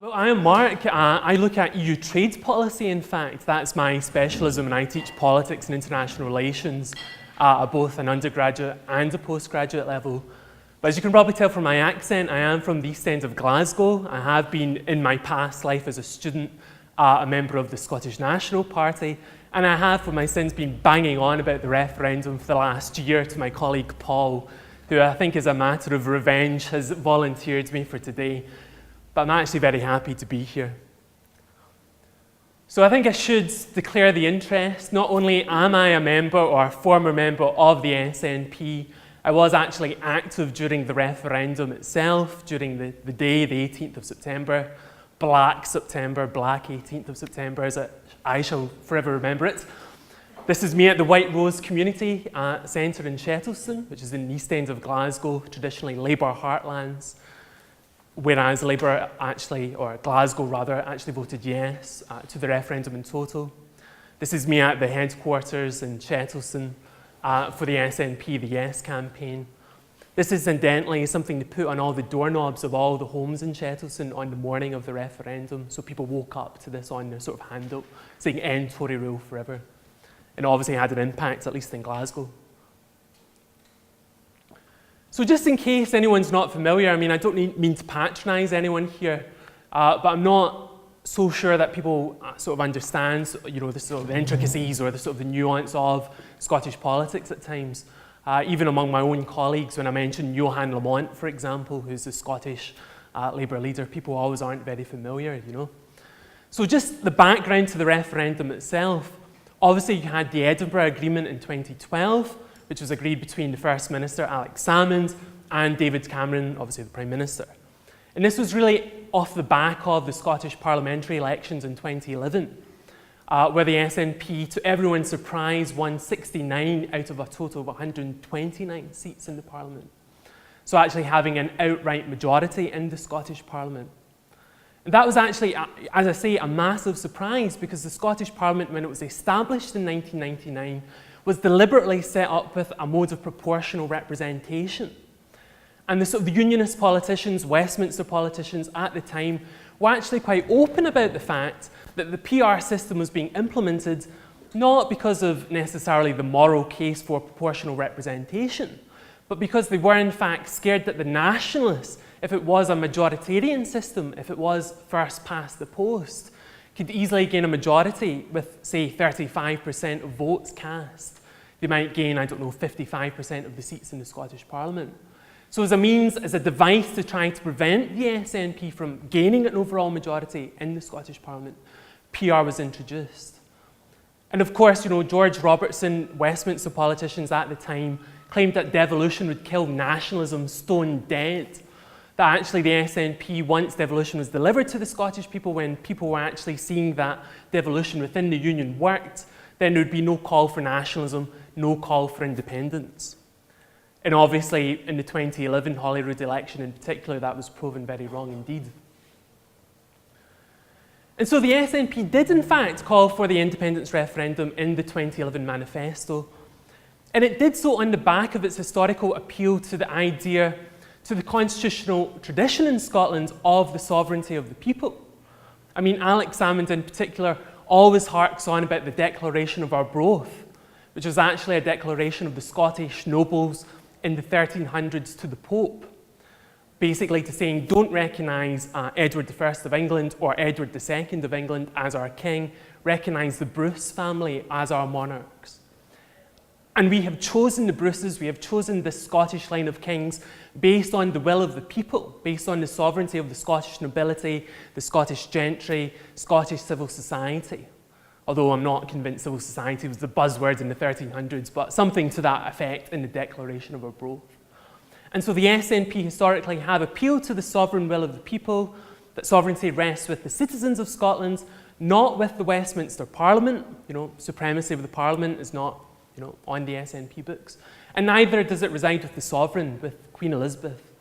Well, I am Mark. I look at EU trade policy, in fact. That's my specialism, and I teach politics and international relations at both an undergraduate and a postgraduate level. But as you can probably tell from my accent, I am from the east end of Glasgow. I have been, in my past life as a student, a member of the Scottish National Party, and I have, for my sins, been banging on about the referendum for the last year to my colleague Paul, who I think, as a matter of revenge, has volunteered me for today. But I'm actually very happy to be here. So I think I should declare the interest. Not only am I a member or a former member of the SNP, I was actually active during the referendum itself, during the day, the 18th of September, Black 18th of September, as I shall forever remember it. This is me at the White Rose Community Centre in Shettleston, which is in the east end of Glasgow, traditionally Labour heartlands. Whereas Labour Glasgow actually voted yes to the referendum in total. This is me at the headquarters in Shettleston for the SNP, the Yes campaign. This is incidentally something to put on all the doorknobs of all the homes in Shettleston on the morning of the referendum, so people woke up to this on their sort of handle, saying "End Tory rule forever." And obviously had an impact, at least in Glasgow. So just in case anyone's not familiar, I don't mean to patronise anyone here, but I'm not so sure that people sort of understand, the sort of intricacies or the sort of the nuance of Scottish politics at times. Even among my own colleagues, when I mention Johan Lamont, for example, who's the Scottish Labour leader, people always aren't very familiar, So just the background to the referendum itself. Obviously, you had the Edinburgh Agreement in 2012, which was agreed between the First Minister, Alex Salmond, and David Cameron, obviously the Prime Minister. And this was really off the back of the Scottish parliamentary elections in 2011, where the SNP, to everyone's surprise, won 69 out of a total of 129 seats in the Parliament. So actually having an outright majority in the Scottish Parliament. And that was actually, as I say, a massive surprise, because the Scottish Parliament, when it was established in 1999, was deliberately set up with a mode of proportional representation. And the unionist politicians, Westminster politicians at the time, were actually quite open about the fact that the PR system was being implemented not because of necessarily the moral case for proportional representation, but because they were in fact scared that the nationalists, if it was a majoritarian system, if it was first past the post, could easily gain a majority with, say, 35% of votes cast. They might gain, 55% of the seats in the Scottish Parliament. So as a means, as a device to try to prevent the SNP from gaining an overall majority in the Scottish Parliament, PR was introduced. And of course, George Robertson, Westminster politicians at the time, claimed that devolution would kill nationalism stone dead. That actually the SNP, once devolution was delivered to the Scottish people, when people were actually seeing that devolution within the Union worked, then there would be no call for nationalism, no call for independence. And obviously, in the 2011 Holyrood election in particular, that was proven very wrong indeed. And so the SNP did in fact call for the independence referendum in the 2011 manifesto. And it did so on the back of its historical appeal to the idea, to the constitutional tradition in Scotland of the sovereignty of the people. Alex Salmond in particular always harks on about the Declaration of Arbroath, which was actually a declaration of the Scottish nobles in the 1300s to the Pope, basically to saying, don't recognise Edward I of England or Edward II of England as our king, recognise the Bruce family as our monarchs. And we have chosen the Bruces, we have chosen the Scottish line of kings based on the will of the people, based on the sovereignty of the Scottish nobility, the Scottish gentry, Scottish civil society. Although I'm not convinced civil society was the buzzword in the 1300s, but something to that effect in the Declaration of Arbroath. And so the SNP historically have appealed to the sovereign will of the people, that sovereignty rests with the citizens of Scotland, not with the Westminster Parliament. Supremacy of the Parliament is not on the SNP books. And neither does it reside with the sovereign, with Queen Elizabeth,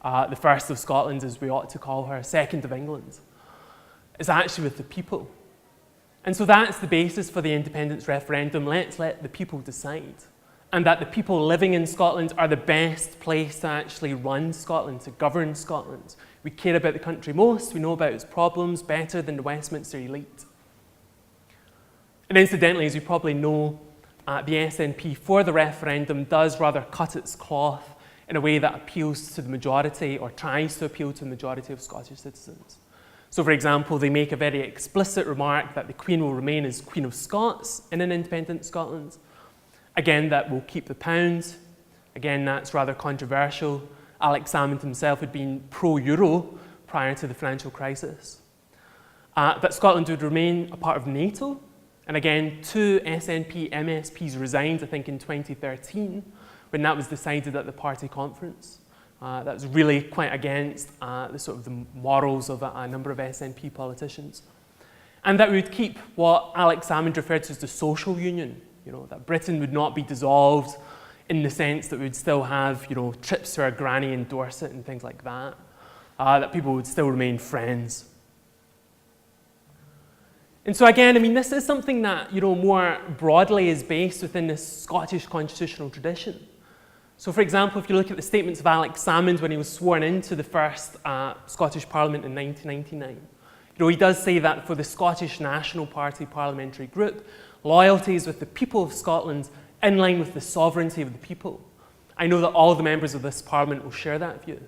the first of Scotland, as we ought to call her, second of England. It's actually with the people. And so that's the basis for the independence referendum. Let's let the people decide. And that the people living in Scotland are the best place to actually run Scotland, to govern Scotland. We care about the country most, we know about its problems better than the Westminster elite. And incidentally, as you probably know, the SNP for the referendum does rather cut its cloth in a way that appeals to the majority, or tries to appeal to the majority of Scottish citizens. So for example, they make a very explicit remark that the Queen will remain as Queen of Scots in an independent Scotland. Again, that will keep the pound. Again, that's rather controversial. Alex Salmond himself had been pro-Euro prior to the financial crisis. That Scotland would remain a part of NATO. And again, 2 SNP MSPs resigned, I think, in 2013, when that was decided at the party conference. That was really quite against the morals of a number of SNP politicians. And that would keep what Alex Salmond referred to as the social union, that Britain would not be dissolved in the sense that we would still have, trips to our granny in Dorset and things like that, that people would still remain friends. And so again, I mean, this is something that, more broadly is based within this Scottish constitutional tradition. So for example, if you look at the statements of Alex Salmond when he was sworn into the first Scottish Parliament in 1999, he does say that for the Scottish National Party parliamentary group, loyalty is with the people of Scotland in line with the sovereignty of the people. I know that all the members of this Parliament will share that view.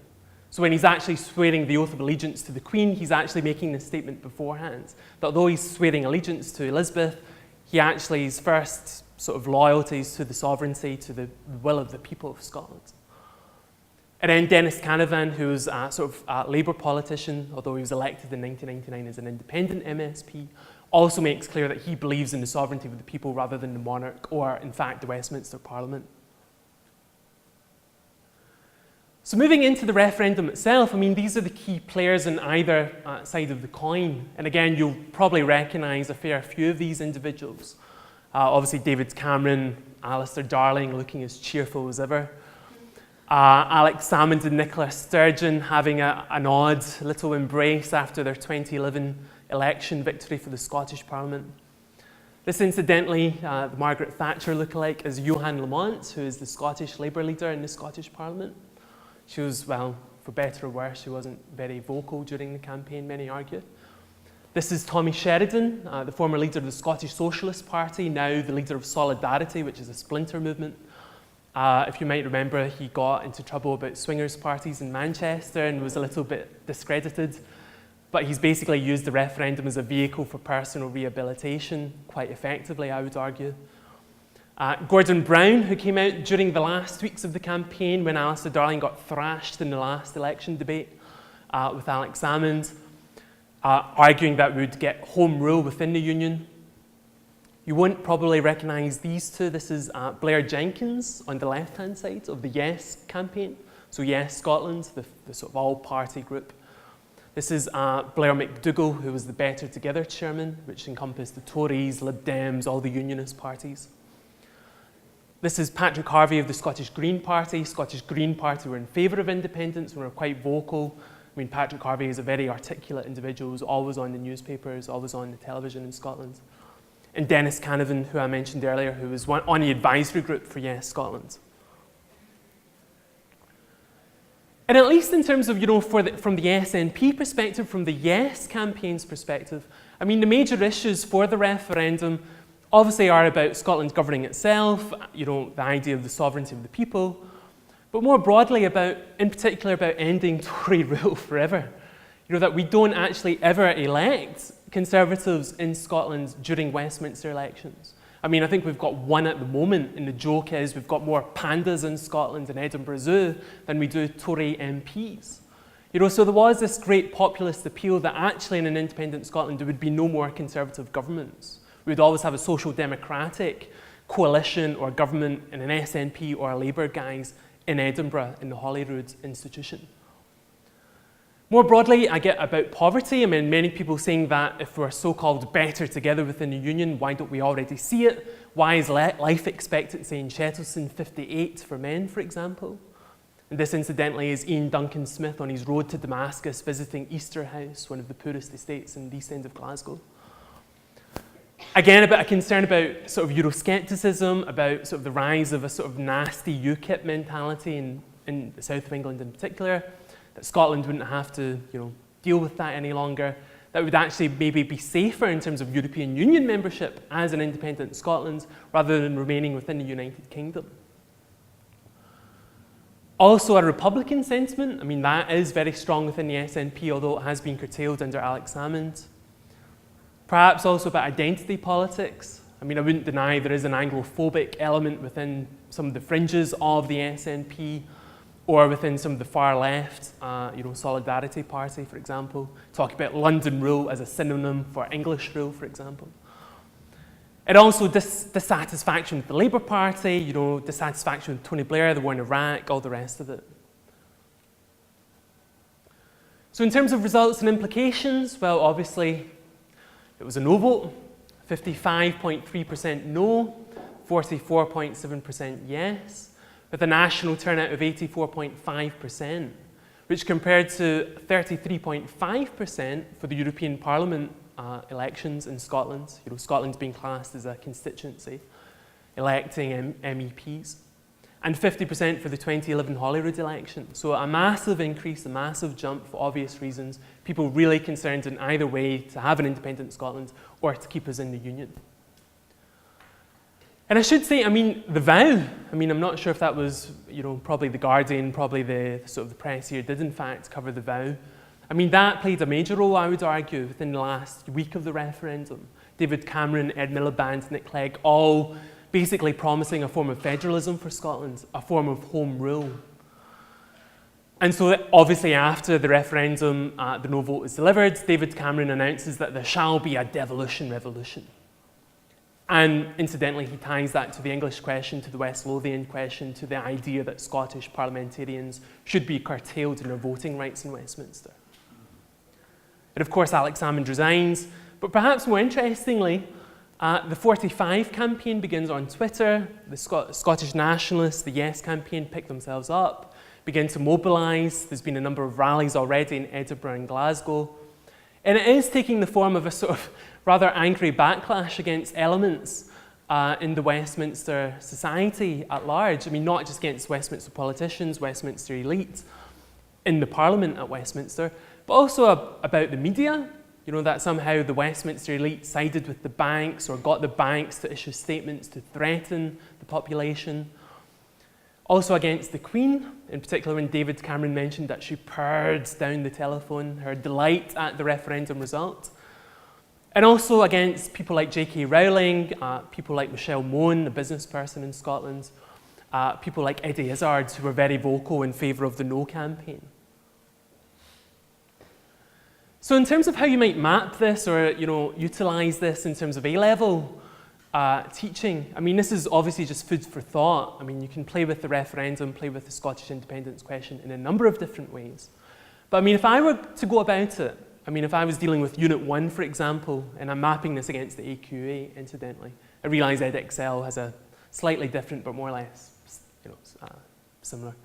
So when he's actually swearing the oath of allegiance to the Queen, he's actually making this statement beforehand, that although he's swearing allegiance to Elizabeth, his first sort of loyalties to the sovereignty, to the will of the people of Scotland. And then Dennis Canavan, who was a Labour politician, although he was elected in 1999 as an independent MSP, also makes clear that he believes in the sovereignty of the people rather than the monarch, or in fact the Westminster Parliament. So moving into the referendum itself, I mean, these are the key players on either side of the coin. And again, you'll probably recognise a fair few of these individuals. Obviously, David Cameron, Alistair Darling looking as cheerful as ever. Alex Salmond and Nicola Sturgeon having an odd little embrace after their 2011 election victory for the Scottish Parliament. This, incidentally, the Margaret Thatcher lookalike is Johan Lamont, who is the Scottish Labour leader in the Scottish Parliament. She was, well, for better or worse, she wasn't very vocal during the campaign, many argue. This is Tommy Sheridan, the former leader of the Scottish Socialist Party, now the leader of Solidarity, which is a splinter movement. If you might remember, he got into trouble about swingers parties in Manchester and was a little bit discredited. But he's basically used the referendum as a vehicle for personal rehabilitation, quite effectively, I would argue. Gordon Brown, who came out during the last weeks of the campaign when Alistair Darling got thrashed in the last election debate with Alex Salmond, arguing that we would get home rule within the union. You won't probably recognise these two. This is Blair Jenkins on the left-hand side of the Yes campaign. So Yes Scotland, the sort of all-party group. This is Blair McDougall, who was the Better Together chairman, which encompassed the Tories, Lib Dems, all the unionist parties. This is Patrick Harvey of the Scottish Green Party. Scottish Green Party were in favour of independence and were quite vocal. I mean, Patrick Harvey is a very articulate individual, who's always on the newspapers, always on the television in Scotland. And Dennis Canavan, who I mentioned earlier, who was on the advisory group for Yes Scotland. And at least in terms of, from the SNP perspective, from the Yes campaign's perspective, I mean, the major issues for the referendum obviously are about Scotland governing itself, the idea of the sovereignty of the people, but more broadly in particular about ending Tory rule forever. That we don't actually ever elect Conservatives in Scotland during Westminster elections. I mean, I think we've got one at the moment, and the joke is we've got more pandas in Scotland and Edinburgh Zoo than we do Tory MPs. So there was this great populist appeal that actually in an independent Scotland there would be no more Conservative governments. We would always have a social democratic coalition or government and an SNP or a Labour guise in Edinburgh in the Holyrood institution. More broadly, I get about poverty. I mean, many people saying that if we're so-called better together within the union, why don't we already see it? Why is life expectancy in Shettleston 58 for men, for example? And this, incidentally, is Ian Duncan Smith on his road to Damascus visiting Easter House, one of the poorest estates in the east end of Glasgow. Again, a bit of concern about sort of Euroscepticism, about sort of the rise of a sort of nasty UKIP mentality in the south of England in particular. that Scotland wouldn't have to, deal with that any longer, that it would actually maybe be safer in terms of European Union membership as an independent Scotland rather than remaining within the United Kingdom. Also a Republican sentiment, that is very strong within the SNP, although it has been curtailed under Alex Salmond. Perhaps also about identity politics. I wouldn't deny there is an Anglophobic element within some of the fringes of the SNP or within some of the far left, Solidarity Party, for example, talk about London rule as a synonym for English rule, for example. And also dissatisfaction with the Labour Party, dissatisfaction with Tony Blair, the war in Iraq, all the rest of it. So in terms of results and implications, well, obviously, it was a no vote, 55.3% no, 44.7% yes, with a national turnout of 84.5%, which compared to 33.5% for the European Parliament elections in Scotland, Scotland's being classed as a constituency, electing MEPs, and 50% for the 2011 Holyrood election. So a massive increase, a massive jump for obvious reasons. People really concerned in either way to have an independent Scotland or to keep us in the Union. And I should say, the vow, I'm not sure if that was, probably The Guardian, probably the sort of the press here did in fact cover the vow. That played a major role, I would argue, within the last week of the referendum. David Cameron, Ed Miliband, Nick Clegg, all basically promising a form of federalism for Scotland, a form of home rule. And so obviously after the referendum, the no vote is delivered, David Cameron announces that there shall be a devolution revolution. And incidentally, he ties that to the English question, to the West Lothian question, to the idea that Scottish parliamentarians should be curtailed in their voting rights in Westminster. And of course, Alex Salmond resigns, but perhaps more interestingly, the 45 campaign begins on Twitter. The Scottish nationalists, the Yes campaign, pick themselves up, begin to mobilise. There's been a number of rallies already in Edinburgh and Glasgow. And it is taking the form of a sort of rather angry backlash against elements in the Westminster society at large. Not just against Westminster politicians, Westminster elite, in the Parliament at Westminster, but also about the media, that somehow the Westminster elite sided with the banks or got the banks to issue statements to threaten the population. Also against the Queen, in particular when David Cameron mentioned that she purred down the telephone, her delight at the referendum result. And also against people like J.K. Rowling, people like Michelle Mone, the business person in Scotland, people like Eddie Izzard, who were very vocal in favour of the No campaign. So in terms of how you might map this or utilise this in terms of A-level teaching, this is obviously just food for thought. You can play with the referendum, play with the Scottish independence question in a number of different ways. But if I were to go about it, if I was dealing with Unit 1, for example, and I'm mapping this against the AQA, incidentally, I realise edXL has a slightly different but more or less similar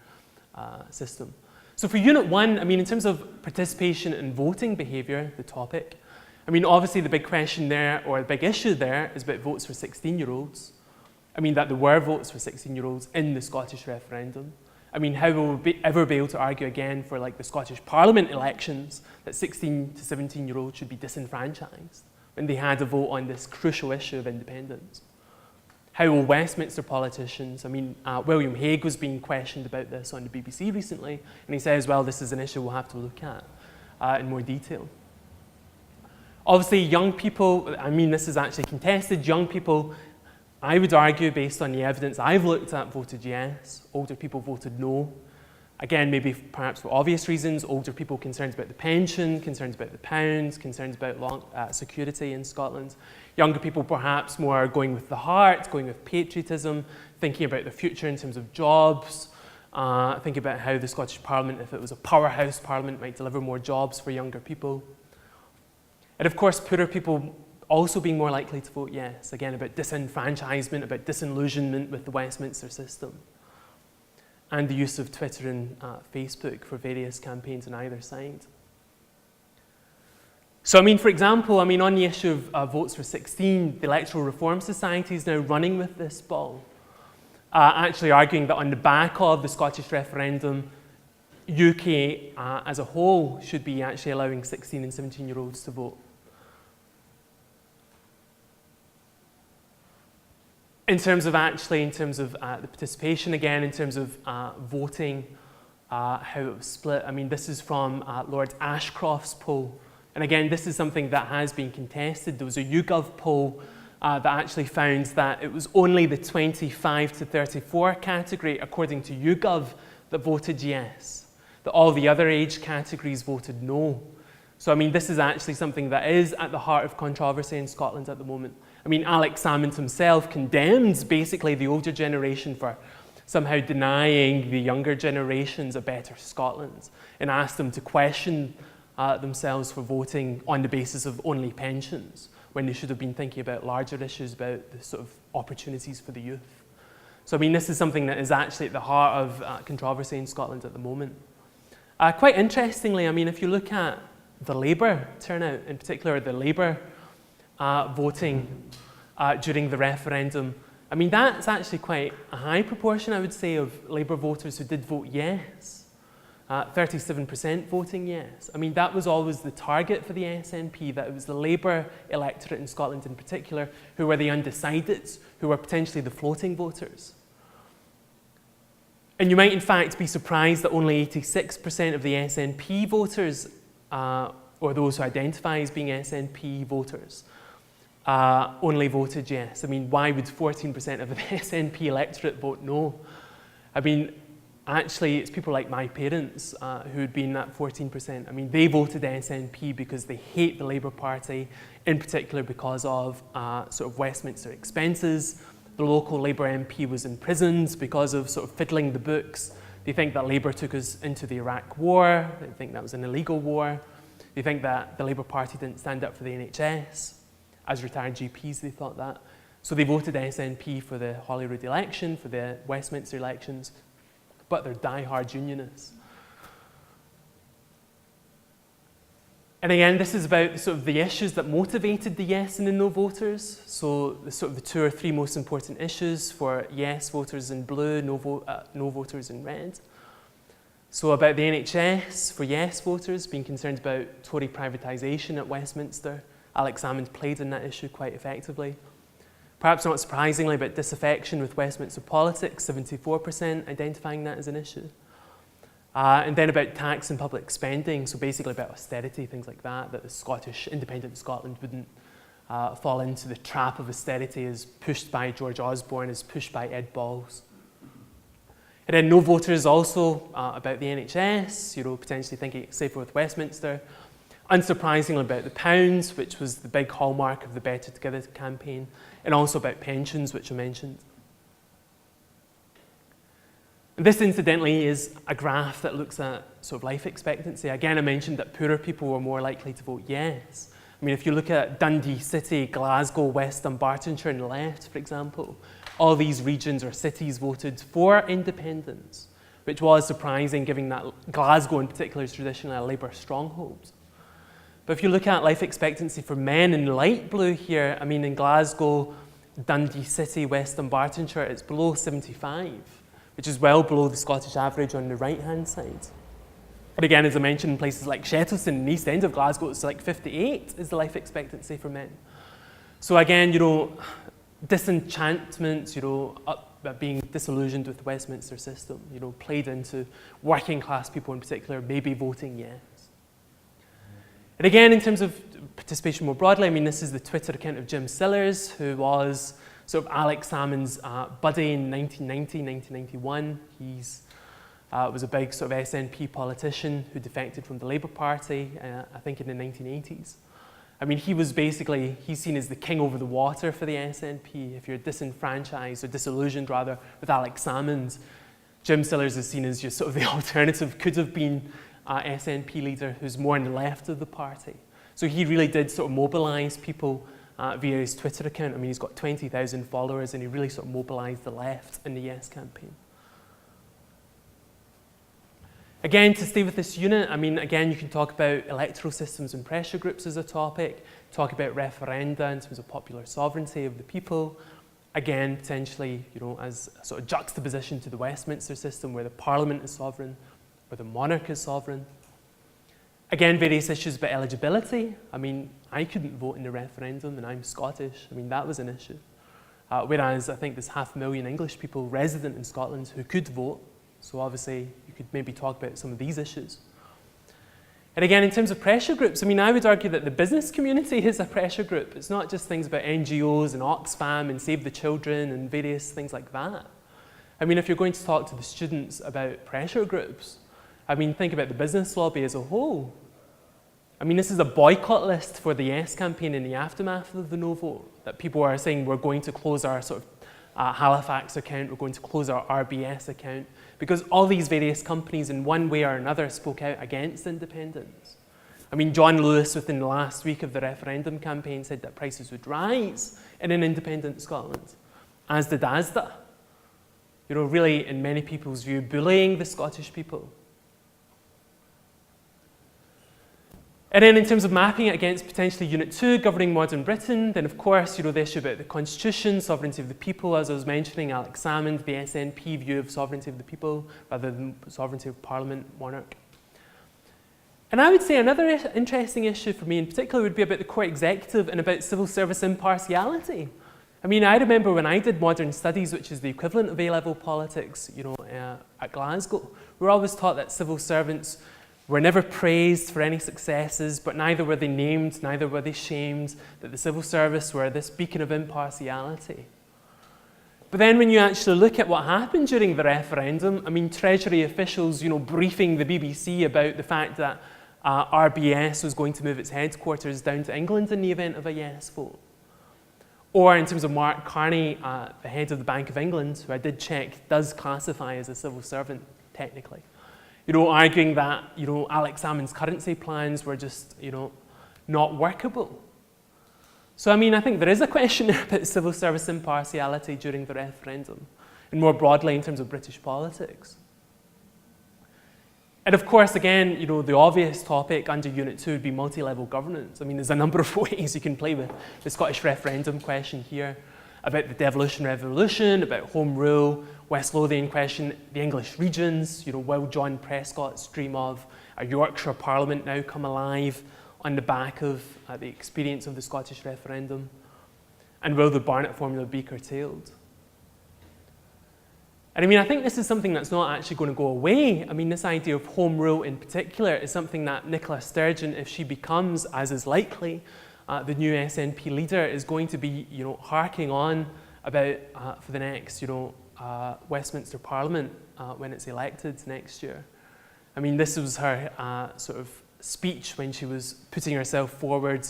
system. So for Unit 1, in terms of participation and voting behaviour, the topic, obviously the big question there, or the big issue there, is about votes for 16-year-olds. That there were votes for 16-year-olds in the Scottish referendum. How will we ever be able to argue again for the Scottish Parliament elections that 16 to 17-year-olds should be disenfranchised when they had a vote on this crucial issue of independence? How will Westminster politicians, William Hague was being questioned about this on the BBC recently, and he says, well, this is an issue we'll have to look at in more detail. Obviously, young people, this is actually contested, young people, I would argue, based on the evidence I've looked at, voted yes. Older people voted no. Again, maybe perhaps for obvious reasons, older people concerns about the pension, concerns about the pound, concerns about security in Scotland. Younger people perhaps more going with the heart, going with patriotism, thinking about the future in terms of jobs, thinking about how the Scottish Parliament, if it was a powerhouse Parliament, might deliver more jobs for younger people. And of course, poorer people also being more likely to vote yes, again about disenfranchisement, about disillusionment with the Westminster system, and the use of Twitter and Facebook for various campaigns on either side. So for example, on the issue of votes for 16, the Electoral Reform Society is now running with this ball, actually arguing that on the back of the Scottish referendum, UK as a whole should be actually allowing 16 and 17-year-olds to vote. In terms of the participation, again, in terms of voting, how it was split, I mean, this is from Lord Ashcroft's poll. And again, this is something that has been contested. There was a YouGov poll that actually found that it was only the 25 to 34 category, according to YouGov, that voted yes. That all the other age categories voted no. So, I mean, this is actually something that is at the heart of controversy in Scotland at the moment. I mean, Alex Salmond himself condemns basically the older generation for somehow denying the younger generations a better Scotland and asked them to question themselves for voting on the basis of only pensions when they should have been thinking about larger issues about the sort of opportunities for the youth. So, I mean, this is something that is actually at the heart of controversy in Scotland at the moment. Quite interestingly, I mean, if you look at the Labour turnout, in particular the Labour voting during the referendum, I mean, that's actually quite a high proportion, I would say, of Labour voters who did vote yes. 37% voting yes. I mean, that was always the target for the SNP, that it was the Labour electorate in Scotland in particular who were the undecideds, who were potentially the floating voters. And you might, in fact, be surprised that only 86% of the SNP voters, or those who identify as being SNP voters, only voted yes. I mean, why would 14% of the SNP electorate vote no? I mean, actually, it's people like my parents who had been that 14%. I mean, they voted SNP because they hate the Labour Party, in particular because of sort of Westminster expenses. The local Labour MP was imprisoned because of sort of fiddling the books. They think that Labour took us into the Iraq War. They think that was an illegal war. They think that the Labour Party didn't stand up for the NHS. As retired GPs, they thought that. So they voted SNP for the Holyrood election, for the Westminster elections, but they're die-hard unionists. And again, this is about sort of the issues that motivated the yes and the no voters. So the sort of the 2 or 3 most important issues for yes voters in blue, no voters in red. So about the NHS, for yes voters, being concerned about Tory privatisation at Westminster. Alex Salmond played in that issue quite effectively. Perhaps not surprisingly, about disaffection with Westminster politics, 74% identifying that as an issue. And then about tax and public spending, so basically about austerity, things like that the Scottish, independent Scotland wouldn't fall into the trap of austerity as pushed by George Osborne, as pushed by Ed Balls. And then no voters also about the NHS, potentially thinking it's safer with Westminster. Unsurprisingly about the pounds, which was the big hallmark of the Better Together campaign, and also about pensions, which I mentioned. And this, incidentally, is a graph that looks at sort of life expectancy. Again, I mentioned that poorer people were more likely to vote yes. I mean, if you look at Dundee City, Glasgow, West Dunbartonshire and the left, for example, all these regions or cities voted for independence, which was surprising given that Glasgow in particular is traditionally a Labour stronghold. But if you look at life expectancy for men in light blue here, I mean, in Glasgow, Dundee City, West Dunbartonshire, it's below 75, which is well below the Scottish average on the right-hand side. But again, as I mentioned, in places like Shettleston, in the east end of Glasgow, it's like 58 is the life expectancy for men. So again, disenchantment, being disillusioned with the Westminster system, played into working class people in particular, maybe voting yes. And again, in terms of participation more broadly, I mean, this is the Twitter account of Jim Sillars, who was sort of Alex Salmond's buddy in 1990, 1991. He was a big sort of SNP politician who defected from the Labour Party, I think in the 1980s. I mean, he's seen as the king over the water for the SNP. If you're disenfranchised or disillusioned, rather, with Alex Salmond, Jim Sillars is seen as just sort of the alternative, could have been SNP leader who's more on the left of the party. So he really did sort of mobilise people via his Twitter account. I mean, he's got 20,000 followers and he really sort of mobilised the left in the Yes campaign. Again, to stay with this unit, I mean, again, you can talk about electoral systems and pressure groups as a topic, talk about referenda in terms of popular sovereignty of the people. Again, potentially, as a sort of juxtaposition to the Westminster system where the Parliament is sovereign. or the monarch is sovereign. Again, various issues about eligibility. I mean, I couldn't vote in the referendum and I'm Scottish. I mean, that was an issue. Whereas I think there's 500,000 English people resident in Scotland who could vote. So obviously, you could maybe talk about some of these issues. And again, in terms of pressure groups, I mean, I would argue that the business community is a pressure group. It's not just things about NGOs and Oxfam and Save the Children and various things like that. I mean, if you're going to talk to the students about pressure groups, I mean, think about the business lobby as a whole. I mean, this is a boycott list for the Yes campaign in the aftermath of the no vote, that people are saying we're going to close our sort of Halifax account, we're going to close our RBS account, because all these various companies in one way or another spoke out against independence. I mean, John Lewis within the last week of the referendum campaign said that prices would rise in an independent Scotland, as did ASDA. You know, really, in many people's view, bullying the Scottish people. And then in terms of mapping it against potentially Unit 2, governing modern Britain, then of course, you know, the issue about the constitution, sovereignty of the people, as I was mentioning, Alex Salmond, the SNP view of sovereignty of the people, rather than sovereignty of parliament, monarch. And I would say another interesting issue for me in particular would be about the court executive and about civil service impartiality. I mean, I remember when I did modern studies, which is the equivalent of A-level politics, you know, at Glasgow, we were always taught that civil servants were never praised for any successes, but neither were they named, neither were they shamed, that the civil service were this beacon of impartiality. But then when you actually look at what happened during the referendum, I mean, Treasury officials, you know, briefing the BBC about the fact that RBS was going to move its headquarters down to England in the event of a yes vote. Or in terms of Mark Carney, the head of the Bank of England, who I did check, does classify as a civil servant, technically. You know, arguing that, you know, Alex Salmond's currency plans were just, you know, not workable. So, I mean, I think there is a question about civil service impartiality during the referendum, and more broadly in terms of British politics. And of course, again, you know, the obvious topic under Unit 2 would be multi-level governance. I mean, there's a number of ways you can play with the Scottish referendum question here, about the devolution revolution, about home rule, West Lothian question, the English regions, you know, will John Prescott's dream of a Yorkshire Parliament now come alive on the back of the experience of the Scottish referendum? And will the Barnett formula be curtailed? And I mean, I think this is something that's not actually going to go away. I mean, this idea of home rule in particular is something that Nicola Sturgeon, if she becomes, as is likely, the new SNP leader, is going to be, you know, harking on about for the next, you know, Westminster Parliament when it's elected next year. I mean, this was her sort of speech when she was putting herself forward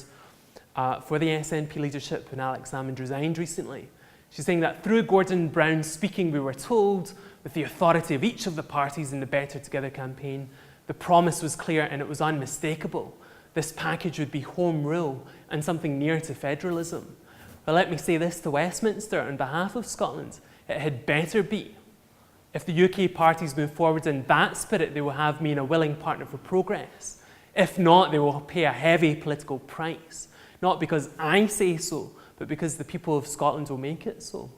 for the SNP leadership when Alex Salmond resigned recently. She's saying that through Gordon Brown speaking, we were told, with the authority of each of the parties in the Better Together campaign, the promise was clear and it was unmistakable. This package would be home rule and something near to federalism. But let me say this to Westminster on behalf of Scotland. It had better be. If the UK parties move forward in that spirit, they will have me in a willing partner for progress. If not, they will pay a heavy political price. Not because I say so, but because the people of Scotland will make it so.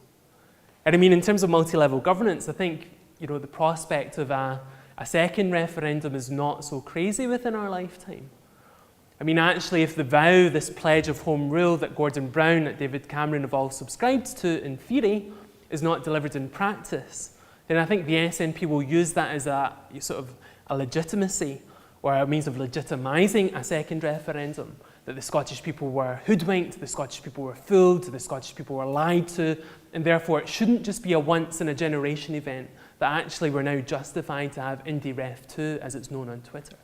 And I mean, in terms of multi-level governance, I think, you know, the prospect of a second referendum is not so crazy within our lifetime. I mean, actually, if the vow, this pledge of home rule that Gordon Brown, that David Cameron have all subscribed to in theory, is not delivered in practice, then I think the SNP will use that as a sort of a legitimacy or a means of legitimising a second referendum, that the Scottish people were hoodwinked, the Scottish people were fooled, the Scottish people were lied to, and therefore it shouldn't just be a once-in-a-generation event, that actually we're now justified to have Indie Ref 2, as it's known on Twitter.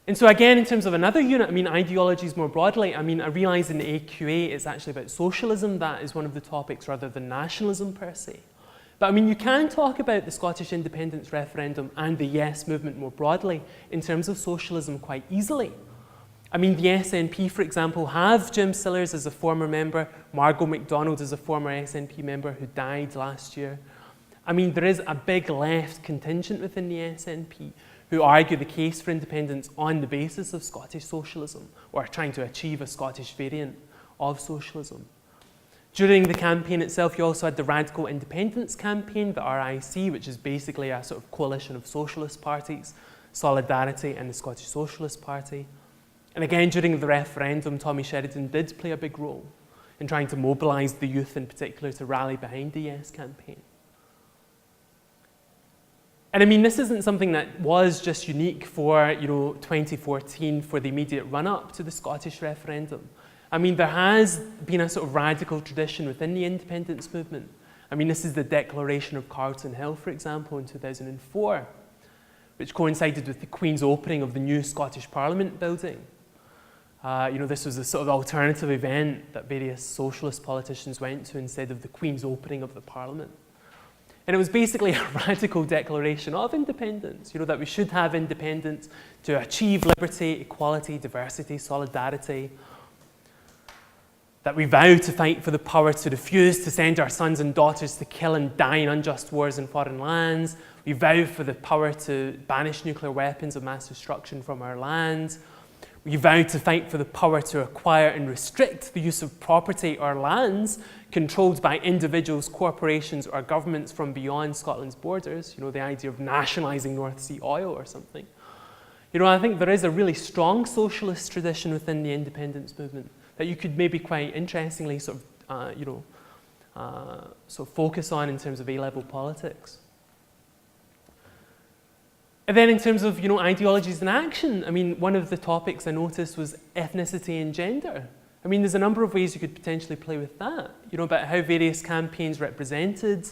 And so again, in terms of another unit, I mean, ideologies more broadly, I mean, I realise in the AQA it's actually about socialism, that is one of the topics rather than nationalism per se. But I mean, you can talk about the Scottish independence referendum and the Yes movement more broadly in terms of socialism quite easily. I mean, the SNP, for example, have Jim Sillars as a former member, Margot MacDonald as a former SNP member who died last year. I mean, there is a big left contingent within the SNP who argue the case for independence on the basis of Scottish socialism, or trying to achieve a Scottish variant of socialism. During the campaign itself, you also had the Radical Independence Campaign, the RIC, which is basically a sort of coalition of socialist parties, Solidarity and the Scottish Socialist Party. And again, during the referendum, Tommy Sheridan did play a big role in trying to mobilise the youth in particular to rally behind the Yes campaign. And I mean, this isn't something that was just unique for 2014, for the immediate run-up to the Scottish referendum. I mean, there has been a sort of radical tradition within the independence movement. I mean, this is the Declaration of Carlton Hill, for example, in 2004, which coincided with the Queen's opening of the new Scottish Parliament building. This was a sort of alternative event that various socialist politicians went to instead of the Queen's opening of the Parliament. And it was basically a radical declaration of independence, that we should have independence to achieve liberty, equality, diversity, solidarity, that we vow to fight for the power to refuse to send our sons and daughters to kill and die in unjust wars in foreign lands. We vow for the power to banish nuclear weapons of mass destruction from our lands. We vow to fight for the power to acquire and restrict the use of property or lands controlled by individuals, corporations, or governments from beyond Scotland's borders. The idea of nationalising North Sea oil or something. I think there is a really strong socialist tradition within the independence movement that you could maybe quite interestingly sort of focus on in terms of A-level politics. And then in terms of, ideologies in action, I mean, one of the topics I noticed was ethnicity and gender. I mean, there's a number of ways you could potentially play with that, about how various campaigns represented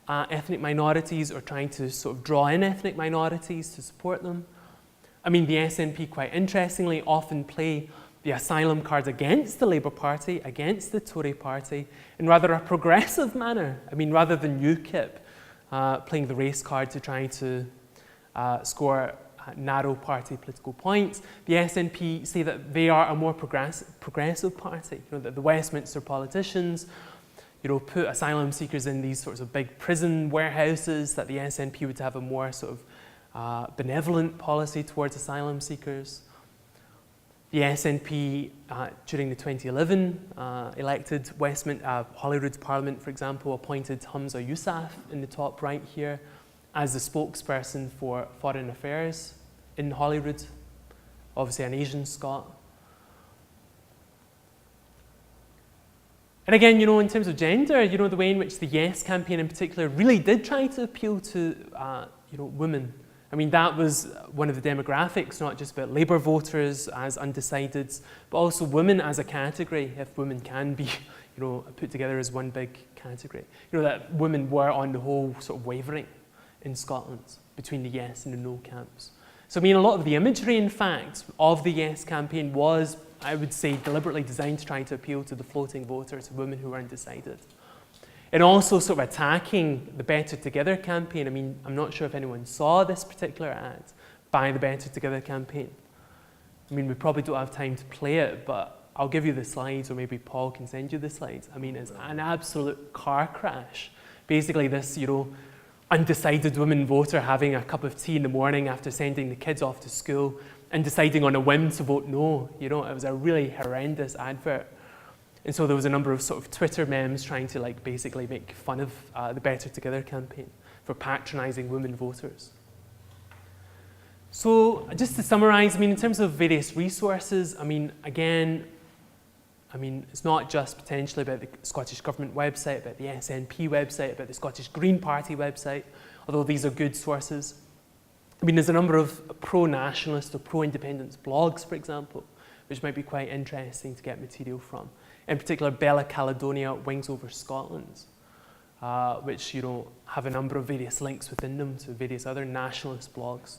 ethnic minorities or trying to sort of draw in ethnic minorities to support them. I mean, the SNP, quite interestingly, often play the asylum card against the Labour Party, against the Tory Party, in rather a progressive manner. I mean, rather than UKIP playing the race card to try to score narrow party political points, the SNP say that they are a more progressive party. That the Westminster politicians, put asylum seekers in these sorts of big prison warehouses, that the SNP would have a more sort of benevolent policy towards asylum seekers. The SNP, during the 2011 elected Holyrood Parliament, for example, appointed Humza Yousaf in the top right here as the spokesperson for foreign affairs in Holyrood, obviously an Asian Scot. And again, in terms of gender, the way in which the Yes campaign in particular really did try to appeal to, women. I mean, that was one of the demographics, not just about Labour voters as undecideds, but also women as a category, if women can be, put together as one big category. That women were on the whole sort of wavering in Scotland between the Yes and the No camps. So I mean, a lot of the imagery, in fact, of the Yes campaign was, I would say, deliberately designed to try to appeal to the floating voters, women who were undecided. And also sort of attacking the Better Together campaign. I mean, I'm not sure if anyone saw this particular ad by the Better Together campaign. I mean, we probably don't have time to play it, but I'll give you the slides, or maybe Paul can send you the slides. I mean, it's an absolute car crash. Basically this, undecided woman voter having a cup of tea in the morning after sending the kids off to school and deciding on a whim to vote no. It was a really horrendous advert. And so there was a number of sort of Twitter memes trying to basically make fun of the Better Together campaign for patronising women voters. So just to summarise, I mean, in terms of various resources, I mean, again, it's not just potentially about the Scottish Government website, about the SNP website, about the Scottish Green Party website, although these are good sources. I mean, there's a number of pro-nationalist or pro-independence blogs, for example, which might be quite interesting to get material from. In particular, Bella Caledonia, Wings Over Scotland, which have a number of various links within them to various other nationalist blogs.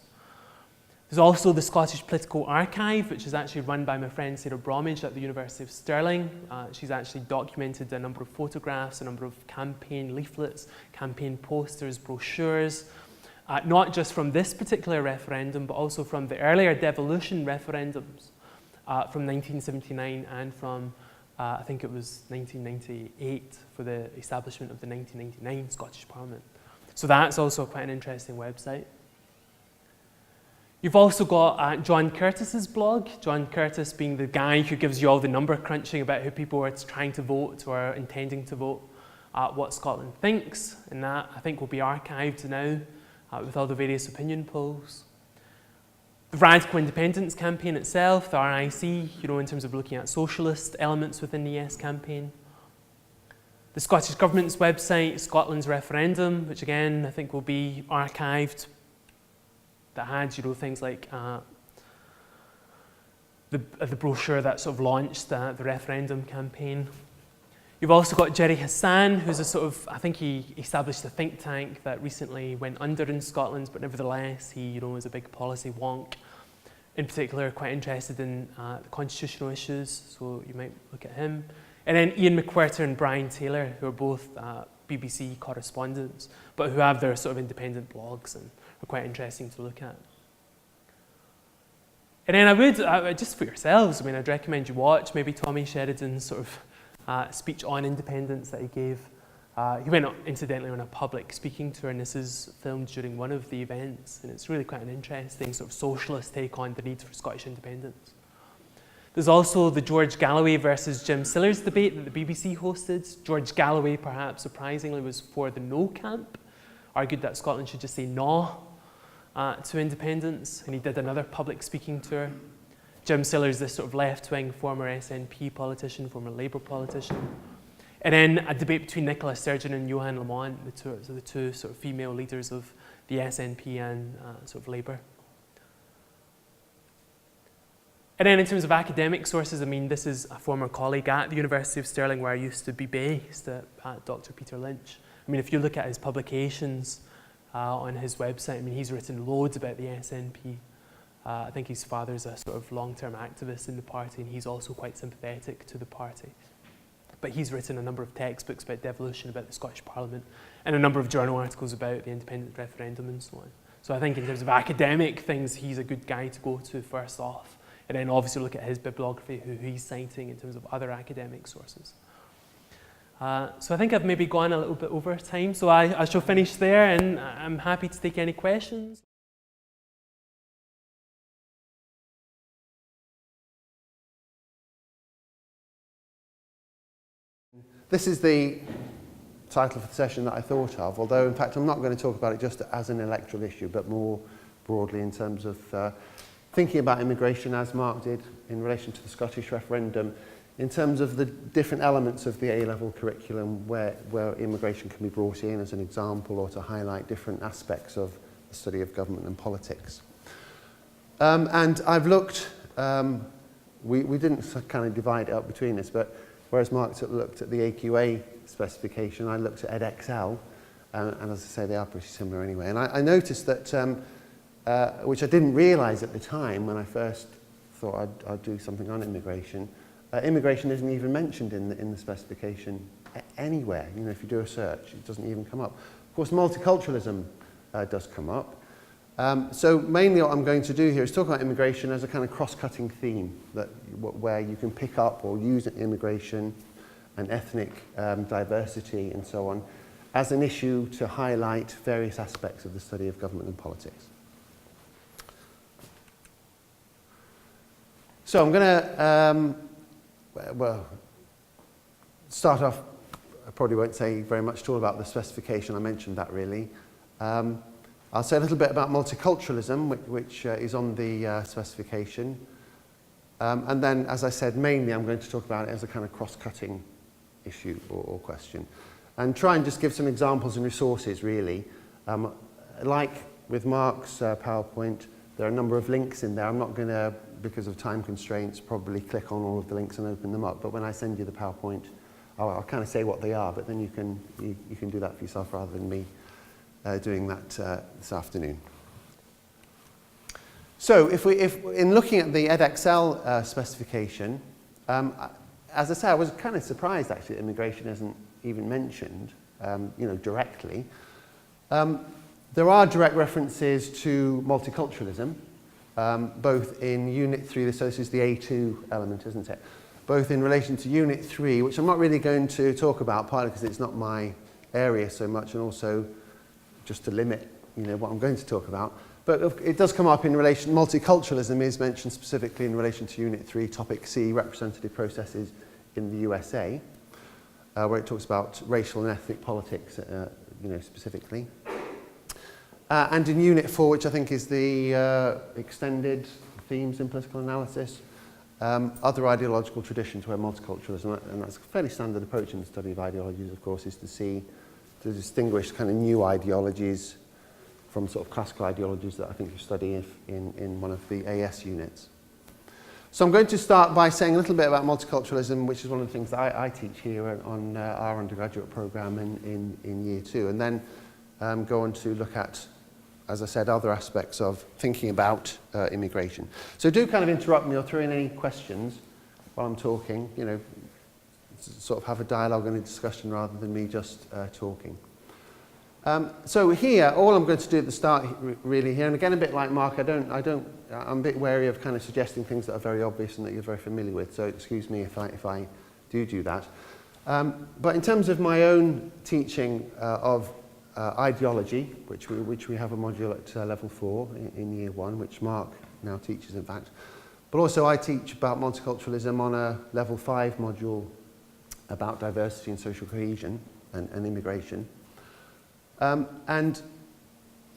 There's also the Scottish Political Archive, which is actually run by my friend Sarah Bromwich at the University of Stirling. She's actually documented a number of photographs, a number of campaign leaflets, campaign posters, brochures, not just from this particular referendum, but also from the earlier devolution referendums from 1979 and from, I think it was 1998 for the establishment of the 1999 Scottish Parliament. So that's also quite an interesting website. You've also got John Curtis's blog, John Curtis being the guy who gives you all the number crunching about who people are trying to vote or are intending to vote, what Scotland thinks, and that I think will be archived now with all the various opinion polls. The Radical Independence campaign itself, the RIC, in terms of looking at socialist elements within the Yes campaign. The Scottish Government's website, Scotland's referendum, which again I think will be archived, that had things like the brochure that sort of launched the referendum campaign. You've also got Jerry Hassan, who's I think he established a think tank that recently went under in Scotland, but nevertheless he was a big policy wonk. In particular, quite interested in the constitutional issues, so you might look at him. And then Ian McWhirter and Brian Taylor, who are both BBC correspondents, but who have their sort of independent blogs and are quite interesting to look at. And then I would, just for yourselves, I'd recommend you watch maybe Tommy Sheridan's sort of speech on independence that he gave. He went incidentally on a public speaking tour, and this is filmed during one of the events, and it's really quite an interesting sort of socialist take on the need for Scottish independence. There's also the George Galloway versus Jim Sillars debate that the BBC hosted. George Galloway, perhaps surprisingly, was for the no camp, argued that Scotland should just say no to independence, and he did another public speaking tour. Jim Sillars, this sort of left-wing former SNP politician, former Labour politician. And then a debate between Nicola Sturgeon and Johan Lamont, the two sort of female leaders of the SNP and sort of Labour. And then in terms of academic sources, this is a former colleague at the University of Stirling where I used to be based, at Dr. Peter Lynch. If you look at his publications on his website, he's written loads about the SNP. I think his father's a sort of long-term activist in the party, and he's also quite sympathetic to the party. But he's written a number of textbooks about devolution, about the Scottish Parliament, and a number of journal articles about the independent referendum and so on. So I think in terms of academic things, he's a good guy to go to first off, and then obviously look at his bibliography, who he's citing in terms of other academic sources. So I think I've maybe gone a little bit over time, so I shall finish there, and I'm happy to take any questions. This is the title for the session that I thought of, although in fact I'm not going to talk about it just as an electoral issue, but more broadly in terms of thinking about immigration, as Mark did in relation to the Scottish referendum, in terms of the different elements of the A-level curriculum where immigration can be brought in as an example, or to highlight different aspects of the study of government and politics. And I've looked, we didn't kind of divide it up between us, but whereas Mark looked at the AQA specification, I looked at EdXL, and as I say, they are pretty similar anyway. And I noticed that, which I didn't realise at the time when I first thought I'd do something on immigration, immigration isn't even mentioned in the specification anywhere. If you do a search, it doesn't even come up. Of course, multiculturalism does come up. So mainly what I'm going to do here is talk about immigration as a kind of cross-cutting theme, where you can pick up or use immigration and ethnic diversity and so on as an issue to highlight various aspects of the study of government and politics. So I'm going to, start off, I probably won't say very much at all about the specification, I mentioned that really. I'll say a little bit about multiculturalism, which is on the specification. And then, as I said, mainly I'm going to talk about it as a kind of cross-cutting issue or question. And try and just give some examples and resources, really. Like with Mark's PowerPoint, there are a number of links in there. I'm not going to, because of time constraints, probably click on all of the links and open them up. But when I send you the PowerPoint, I'll kind of say what they are, but then you can do that for yourself rather than me doing that this afternoon. So if in looking at the EdXL specification, as I say, I was kind of surprised actually that immigration isn't even mentioned, directly. There are direct references to multiculturalism, both in Unit 3, so this is the A2 element, isn't it? Both in relation to Unit 3, which I'm not really going to talk about, partly because it's not my area so much, and also just to limit what I'm going to talk about. But it does come up in relation, multiculturalism is mentioned specifically in relation to Unit 3, Topic C, representative processes in the USA, where it talks about racial and ethnic politics, specifically. And in Unit 4, which I think is the extended themes in political analysis, other ideological traditions where multiculturalism, and that's a fairly standard approach in the study of ideologies, of course, is to distinguish kind of new ideologies from sort of classical ideologies that I think you study in one of the AS units. So I'm going to start by saying a little bit about multiculturalism, which is one of the things that I teach here on our undergraduate program in Year 2, and then go on to look at, as I said, other aspects of thinking about immigration. So do kind of interrupt me or throw in any questions while I'm talking, sort of have a dialogue and a discussion rather than me just talking. So here, all I'm going to do at the start really here, and again a bit like Mark, I'm a bit wary of kind of suggesting things that are very obvious and that you're very familiar with, so excuse me if I do that. But in terms of my own teaching of ideology, which we have a module at level 4 in Year 1, which Mark now teaches in fact, but also I teach about multiculturalism on a level 5 module about diversity and social cohesion and immigration. And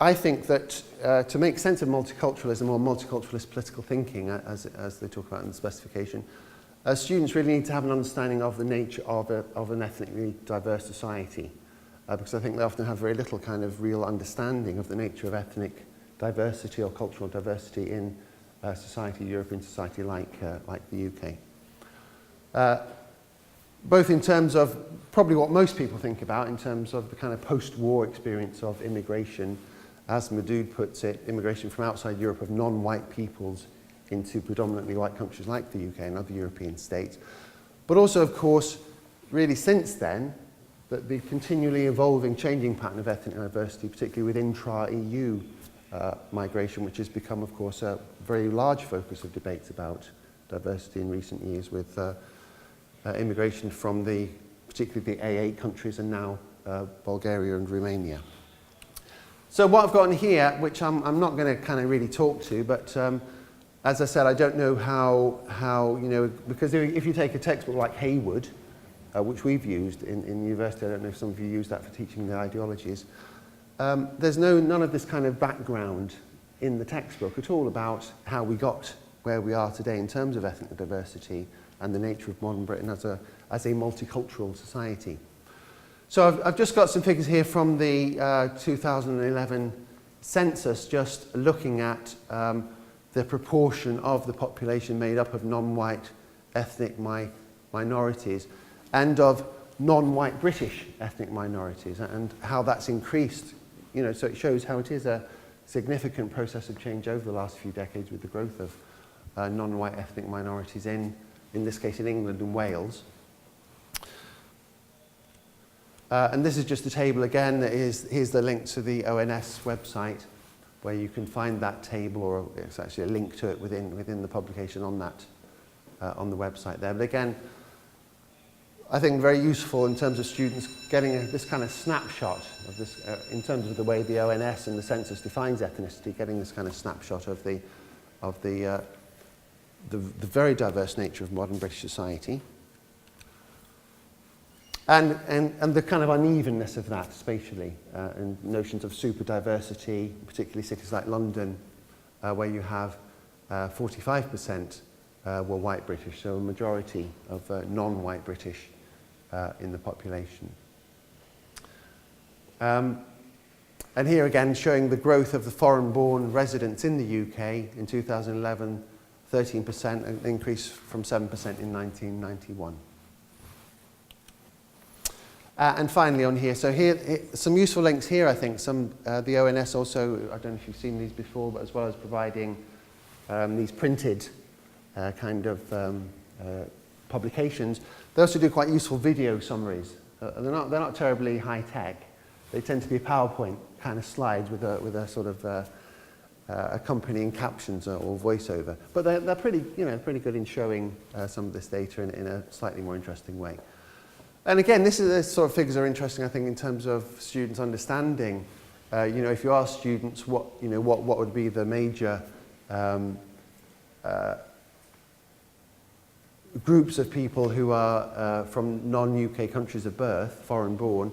I think that to make sense of multiculturalism or multiculturalist political thinking, as they talk about in the specification, students really need to have an understanding of the nature of an ethnically diverse society, because I think they often have very little kind of real understanding of the nature of ethnic diversity or cultural diversity in society, European society like the UK. Both in terms of probably what most people think about in terms of the kind of post-war experience of immigration, as Madood puts it, immigration from outside Europe of non-white peoples into predominantly white countries like the UK and other European states. But also, of course, really since then, that the continually evolving, changing pattern of ethnic diversity, particularly with intra-EU migration, which has become, of course, a very large focus of debates about diversity in recent years with immigration from particularly the A8 countries and now Bulgaria and Romania. So what I've got in here, which I'm not going to kind of really talk to, but as I said, I don't know how because if you take a textbook like Haywood, which we've used in university, I don't know if some of you use that for teaching the ideologies, there's none of this kind of background in the textbook at all about how we got where we are today in terms of ethnic diversity and the nature of modern Britain as a multicultural society. So I've just got some figures here from the 2011 census, just looking at the proportion of the population made up of non-white ethnic minorities and of non-white British ethnic minorities, and how that's increased. So it shows how it is a significant process of change over the last few decades with the growth of non-white ethnic minorities in this case in England and Wales. And this is just a table again. Here's the link to the ONS website where you can find that table, or it's actually a link to it within the publication on that on the website there. But again, I think very useful in terms of students getting this kind of snapshot of this in terms of the way the ONS and the census defines ethnicity, getting this kind of snapshot of the very diverse nature of modern British society. And the kind of unevenness of that spatially, and notions of super diversity, particularly cities like London, where you have 45% were white British, so a majority of non-white British in the population. And here again showing the growth of the foreign-born residents in the UK in 2011, 13%, an increase from 7% in 1991. And finally on here, so here some useful links here, I think. The ONS also, I don't know if you've seen these before, but as well as providing these printed kind of publications, they also do quite useful video summaries. They're not terribly high tech. They tend to be PowerPoint kind of slides with a sort of accompanying captions or voiceover. But they're pretty good in showing some of this data in a slightly more interesting way. And again, this sort of figures are interesting, I think, in terms of students understanding if you ask students what would be the major groups of people who are from non-UK countries of birth, foreign born,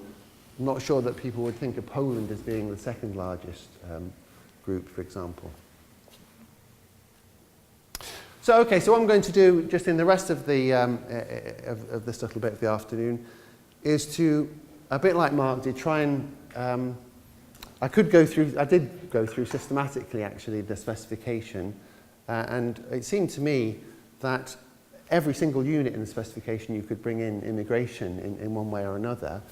I'm not sure that people would think of Poland as being the second largest group, for example. So, okay, so what I'm going to do just in the rest of the of this little bit of the afternoon is to, a bit like Mark did, try and I did go through systematically actually the specification, and it seemed to me that every single unit in the specification you could bring in immigration in one way or another.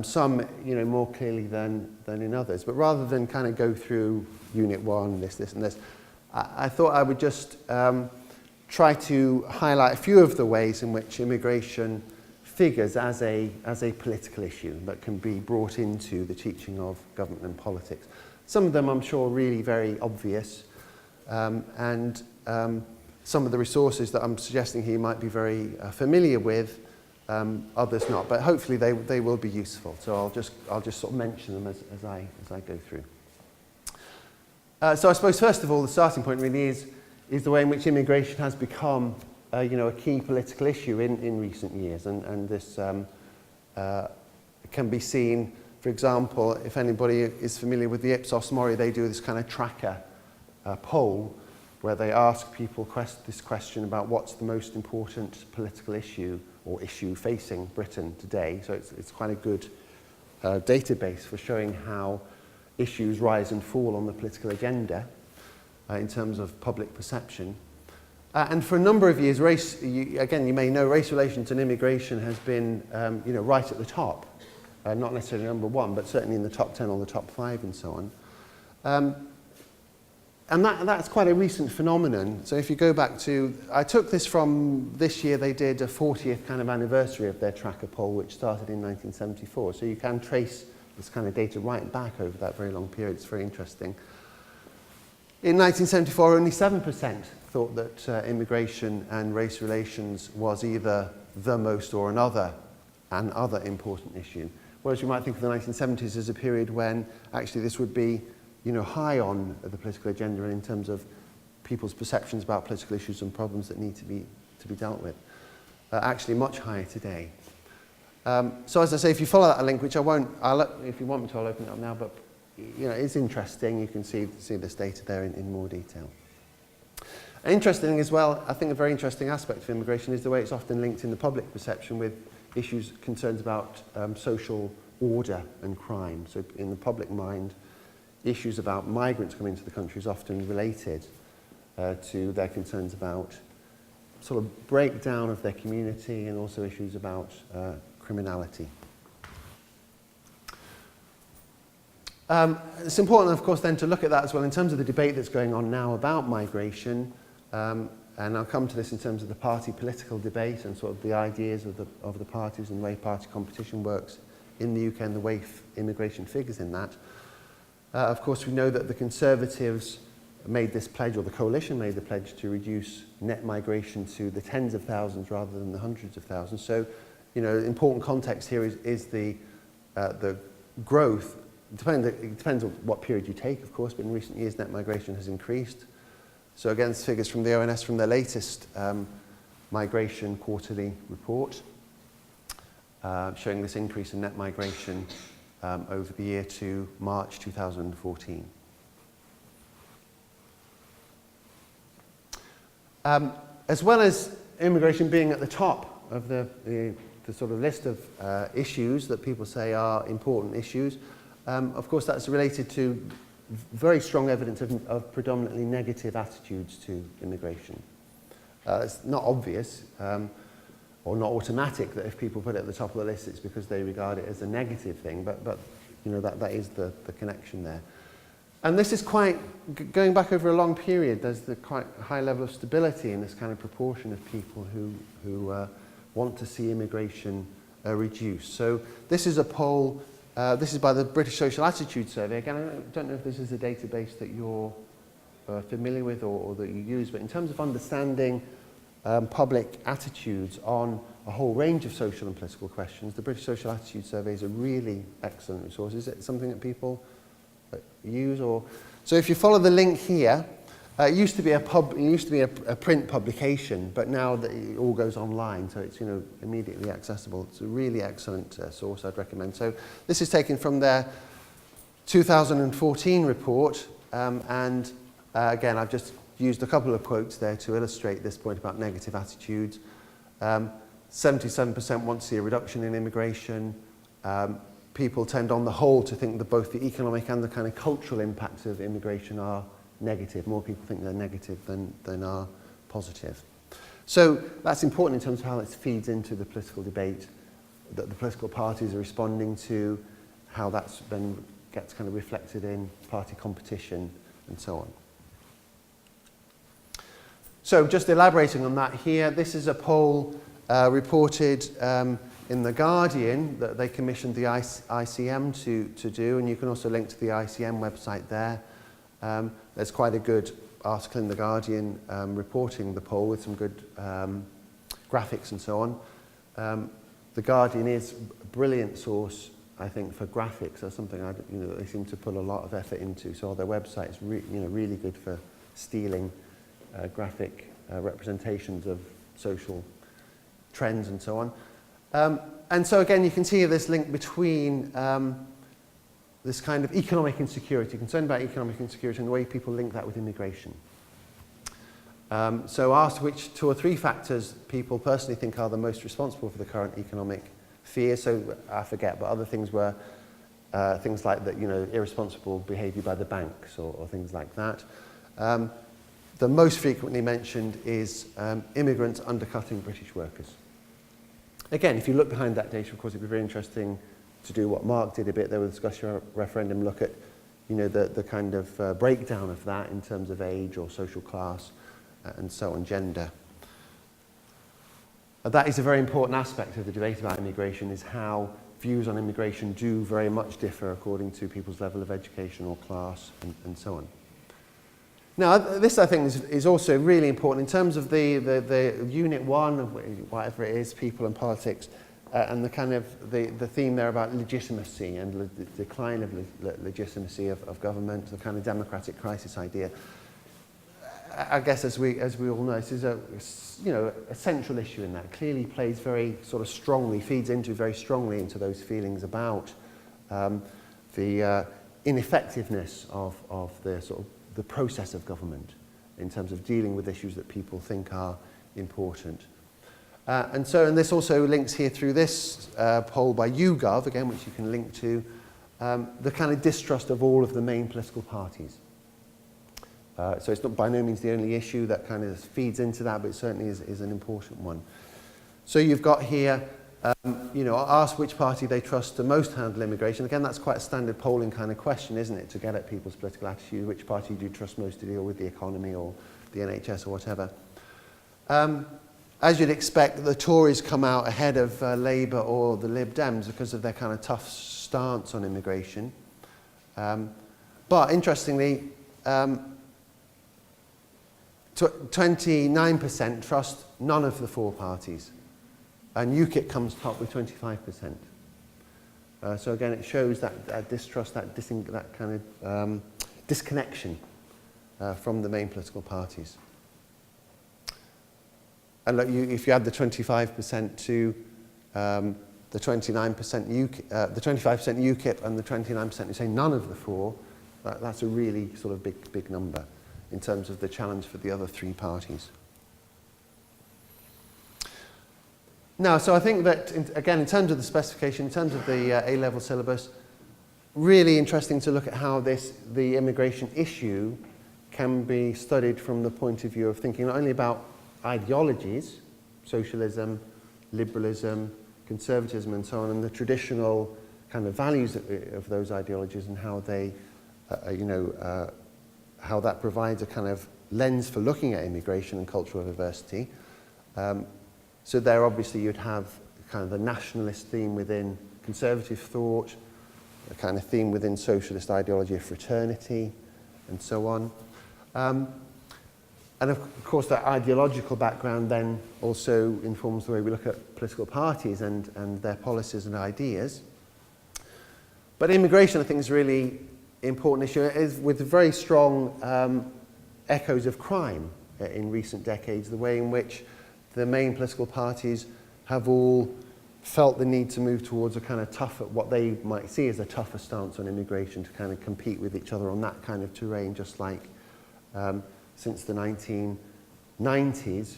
Some, more clearly than in others. But rather than kind of go through Unit 1, this, and this, I thought I would just try to highlight a few of the ways in which immigration figures as a political issue that can be brought into the teaching of government and politics. Some of them, I'm sure, really very obvious, and some of the resources that I'm suggesting here you might be very familiar with. Others not, but hopefully they will be useful. So I'll just sort of mention them as I go through. So I suppose first of all the starting point really is the way in which immigration has become a key political issue in recent years, and this can be seen, for example, if anybody is familiar with the Ipsos Mori, they do this kind of tracker poll where they ask people this question about what's the most important political issue or issue facing Britain today. So it's quite a good database for showing how issues rise and fall on the political agenda in terms of public perception. And for a number of years, you may know, race relations and immigration has been right at the top. Not necessarily number one, but certainly in the top 10 or the top 5 and so on. And that's quite a recent phenomenon. So if you go back to, I took this from this year, they did a 40th kind of anniversary of their tracker poll, which started in 1974. So you can trace this kind of data right back over that very long period. It's very interesting. In 1974, only 7% thought that immigration and race relations was either the most or another important issue. Whereas you might think of the 1970s as a period when actually this would be high on the political agenda and in terms of people's perceptions about political issues and problems that need to be dealt with. Actually much higher today. So as I say, if you follow that link, which I won't, if you want me to, I'll open it up now, but it's interesting. You can see this data there in more detail. Interesting as well, I think a very interesting aspect of immigration is the way it's often linked in the public perception with concerns about social order and crime. So in the public mind, issues about migrants coming into the country is often related to their concerns about sort of breakdown of their community and also issues about criminality. It's important, of course, then to look at that as well in terms of the debate that's going on now about migration, and I'll come to this in terms of the party political debate and sort of the ideas of the parties and the way party competition works in the UK and the way immigration figures in that. Of course, we know that the Conservatives made this pledge, or the coalition made the pledge, to reduce net migration to the tens of thousands rather than the hundreds of thousands. So, important context here is the growth. It depends on what period you take, of course, but in recent years net migration has increased. So against figures from the ONS from their latest migration quarterly report, showing this increase in net migration over the year to March 2014. As well as immigration being at the top of the sort of list of issues that people say are important issues, of course that's related to very strong evidence of predominantly negative attitudes to immigration. It's not obvious or not automatic that if people put it at the top of the list it's because they regard it as a negative thing, but that is the connection there. And this is going back over a long period, there's the quite high level of stability in this kind of proportion of people who want to see immigration reduced. So this is a poll, this is by the British Social Attitude Survey. Again, I don't know if this is a database that you're familiar with or that you use, but in terms of understanding public attitudes on a whole range of social and political questions, the British Social Attitude Survey is a really excellent resource. Is it something that people use. Or so if you follow the link here, it used to be a print publication, but now that it all goes online, so it's immediately accessible. It's a really excellent source. I'd recommend. So this is taken from their 2014 report, and again, I've just used a couple of quotes there to illustrate this point about negative attitudes. 77% want to see a reduction in immigration. People tend on the whole to think that both the economic and the kind of cultural impacts of immigration are negative. More people think they're negative than are positive. So that's important in terms of how this feeds into the political debate, that the political parties are responding to, how that's then gets kind of reflected in party competition and so on. So just elaborating on that here, this is a poll reported in The Guardian that they commissioned the ICM to do, and you can also link to the ICM website there. There's quite a good article in The Guardian reporting the poll with some good graphics and so on. The Guardian is a brilliant source, I think, for graphics. That's something they seem to put a lot of effort into. So their website is really good for stealing graphic representations of social trends and so on. And so again, you can see this link between this kind of economic insecurity, concern about economic insecurity, and the way people link that with immigration. So asked which 2 or 3 factors people personally think are the most responsible for the current economic fear. So I forget, but other things were things like that, irresponsible behaviour by the banks or things like that. The most frequently mentioned is immigrants undercutting British workers. Again, if you look behind that data, of course, it'd be very interesting to do what Mark did a bit there with the Scottish referendum, look at the kind of breakdown of that in terms of age or social class and so on, gender. That is a very important aspect of the debate about immigration, is how views on immigration do very much differ according to people's level of education or class and so on. Now, this I think is also really important in terms of the Unit 1 of whatever it is, people and politics, and the kind of the theme there about legitimacy and the decline of legitimacy of government, the kind of democratic crisis idea. I guess as we all know, this is a central issue in that. Clearly plays very sort of strongly, feeds very strongly into those feelings about the ineffectiveness of the sort of the process of government in terms of dealing with issues that people think are important. And this also links here through this poll by YouGov, again, which you can link to, the kind of distrust of all of the main political parties. So it's not by no means the only issue that kind of feeds into that, but it certainly is an important one. So you've got here, ask which party they trust to most handle immigration. Again, that's quite a standard polling kind of question, isn't it, to get at people's political attitude. Which party do you trust most to deal with the economy or the NHS or whatever? As you'd expect, the Tories come out ahead of Labour or the Lib Dems because of their kind of tough stance on immigration. But interestingly, 29% trust none of the 4 parties. And UKIP comes top with 25%. So again, it shows that distrust, that kind of disconnection from the main political parties. And look, if you add the 25% to the 29% UKIP, the 25% UKIP and the 29% who say none of the 4, that's a really sort of big number in terms of the challenge for the other 3 parties. Now, so I think that, again, in terms of the specification, in terms of the A-level syllabus, really interesting to look at how the immigration issue can be studied from the point of view of thinking not only about ideologies, socialism, liberalism, conservatism and so on, and the traditional kind of values of those ideologies and how they, how that provides a kind of lens for looking at immigration and cultural diversity. So there obviously you'd have kind of the nationalist theme within conservative thought, the kind of theme within socialist ideology of fraternity and so on. And of course that ideological background then also informs the way we look at political parties and their policies and ideas. But immigration, I think, is really important issue is with very strong echoes of crime in recent decades, the way in which the main political parties have all felt the need to move towards a kind of tougher, what they might see as a tougher stance on immigration, to kind of compete with each other on that kind of terrain, just like since the 1990s,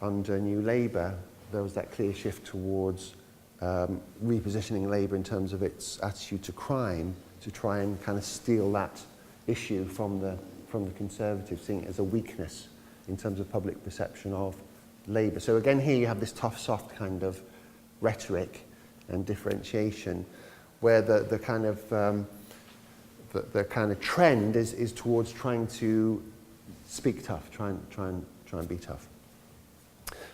under New Labour, there was that clear shift towards repositioning Labour in terms of its attitude to crime, to try and kind of steal that issue from the Conservatives, seeing it as a weakness in terms of public perception of Labour. So again, here you have this tough, soft kind of rhetoric and differentiation, where the kind of trend is towards trying to speak tough, try and be tough.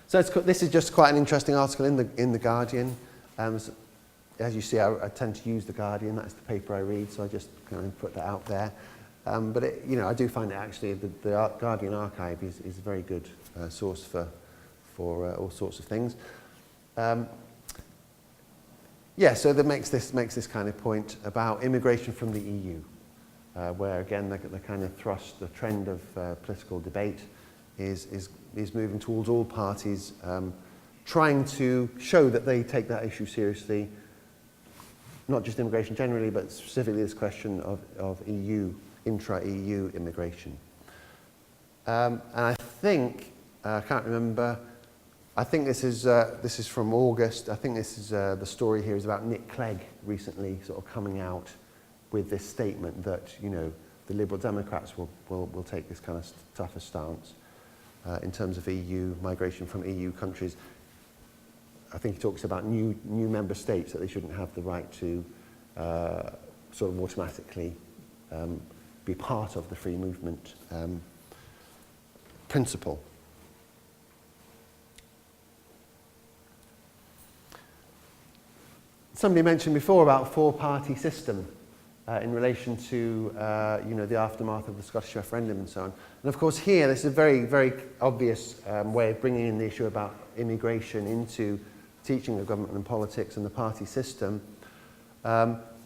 So this is just quite an interesting article in the Guardian. As you see, I tend to use the Guardian. That's the paper I read, so I just kind of put that out there. But I do find it actually the Guardian archive is a very good source for all sorts of things. So that makes this kind of point about immigration from the EU, where again the kind of thrust, the trend of political debate is moving towards all parties trying to show that they take that issue seriously, not just immigration generally, but specifically this question of EU, intra-EU immigration. And I think, I can't remember, I think this is from August. I think this is the story here is about Nick Clegg recently sort of coming out with this statement that, the Liberal Democrats will take this kind of tougher stance in terms of EU migration from EU countries. I think he talks about new member states, that they shouldn't have the right to sort of automatically be part of the free movement principle. Somebody mentioned before about four-party system in relation to the aftermath of the Scottish referendum and so on. And of course here, this is a very, very obvious way of bringing in the issue about immigration into teaching of government and politics and the party system.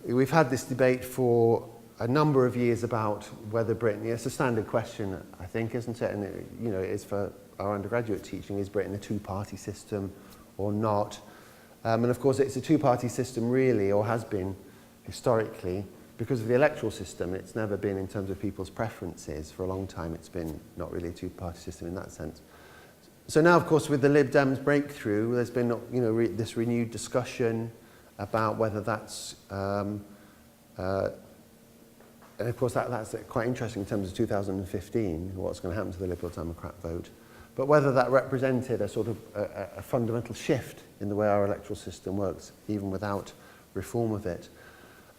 We've had this debate for a number of years about whether Britain, it's a standard question, I think, isn't it? And it is for our undergraduate teaching, is Britain a two-party system or not? And of course it's a two-party system really, or has been historically, because of the electoral system. It's never been in terms of people's preferences. For a long time it's been not really a two-party system in that sense. So now, of course, with the Lib Dems breakthrough, there's been this renewed discussion about whether that's, and of course that's quite interesting in terms of 2015, what's going to happen to the Liberal Democrat vote, but whether that represented a sort of a fundamental shift in the way our electoral system works, even without reform of it.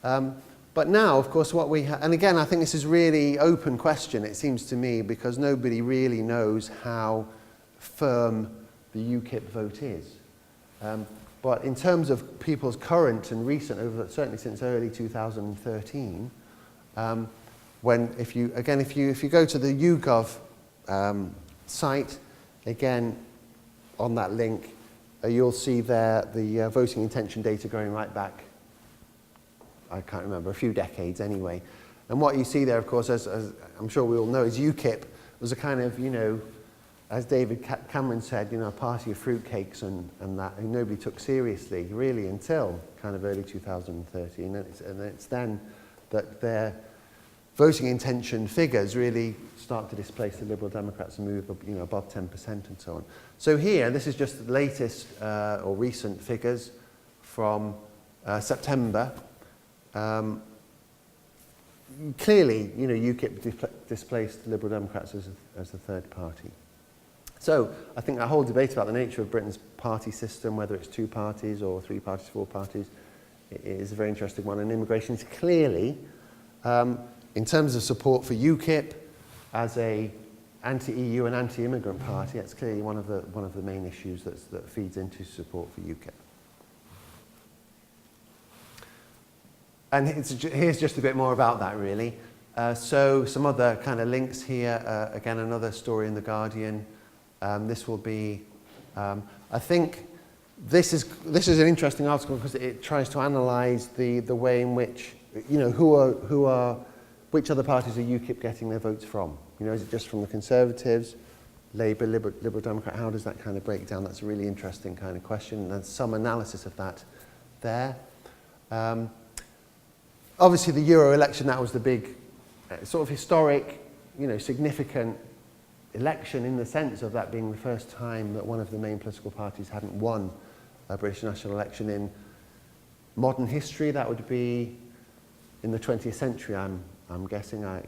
But now, of course, what we have, and again, I think this is a really open question, it seems to me, because nobody really knows how firm the UKIP vote is. But in terms of people's current and recent, certainly since early 2013, if you go to the YouGov site, again, on that link, you'll see there the voting intention data going right back, I can't remember, a few decades anyway. And what you see there, of course, as I'm sure we all know, is UKIP was a kind of, as David Cameron said, a party of fruitcakes and that, and nobody took seriously, really, until kind of early 2013. And it's then that their voting intention figures really start to displace the Liberal Democrats and move above 10% and so on. So here, this is just the latest or recent figures from September. Clearly, UKIP displaced the Liberal Democrats as the third party. So I think that whole debate about the nature of Britain's party system, whether it's two parties or three parties, four parties, is a very interesting one. And immigration is clearly, in terms of support for UKIP as a anti-EU and anti-immigrant party, it's clearly one of the main issues that feeds into support for UKIP. And here's just a bit more about that, really. So some other kind of links here. Again, another story in The Guardian. This will be, I think this is an interesting article because it tries to analyse the way in which, who are which other parties are UKIP getting their votes from? You know, is it just from the Conservatives, Labour, Liberal Democrat? How does that kind of break down? That's a really interesting kind of question, and there's some analysis of that there. Obviously, the Euro election, that was the big sort of historic, you know, significant election in the sense of that being the first time that one of the main political parties hadn't won a British national election in modern history. That would be in the 20th century, I'm guessing. I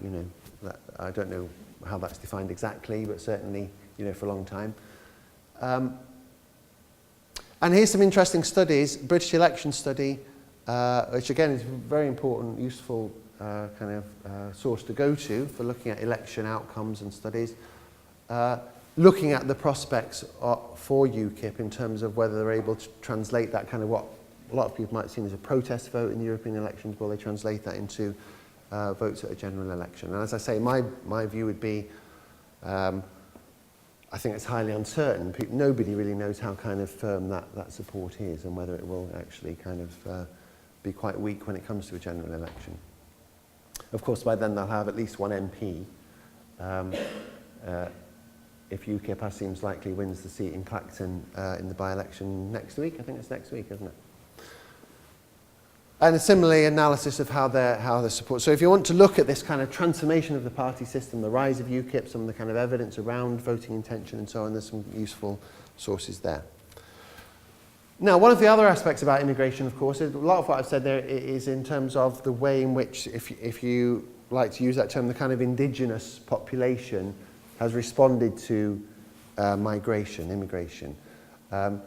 don't know how that's defined exactly, but certainly, you know, for a long time. And here's some interesting studies. British election study, which again is a very important, useful source to go to for looking at election outcomes and studies. Looking at the prospects for UKIP in terms of whether they're able to translate that kind of what a lot of people might see as a protest vote in the European elections, will they translate that into votes at a general election? And as I say, my view would be, I think it's highly uncertain. Nobody really knows how kind of firm that support is and whether it will actually kind of be quite weak when it comes to a general election. Of course, by then they'll have at least one MP. If UKIP, as seems likely, wins the seat in Clacton in the by-election next week. I think it's next week, isn't it? And similarly, analysis of how their support. So if you want to look at this kind of transformation of the party system, the rise of UKIP, some of the kind of evidence around voting intention and so on, there's some useful sources there. Now, one of the other aspects about immigration, of course, is a lot of what I've said there is in terms of the way in which, if you like to use that term, the kind of indigenous population has responded to immigration. But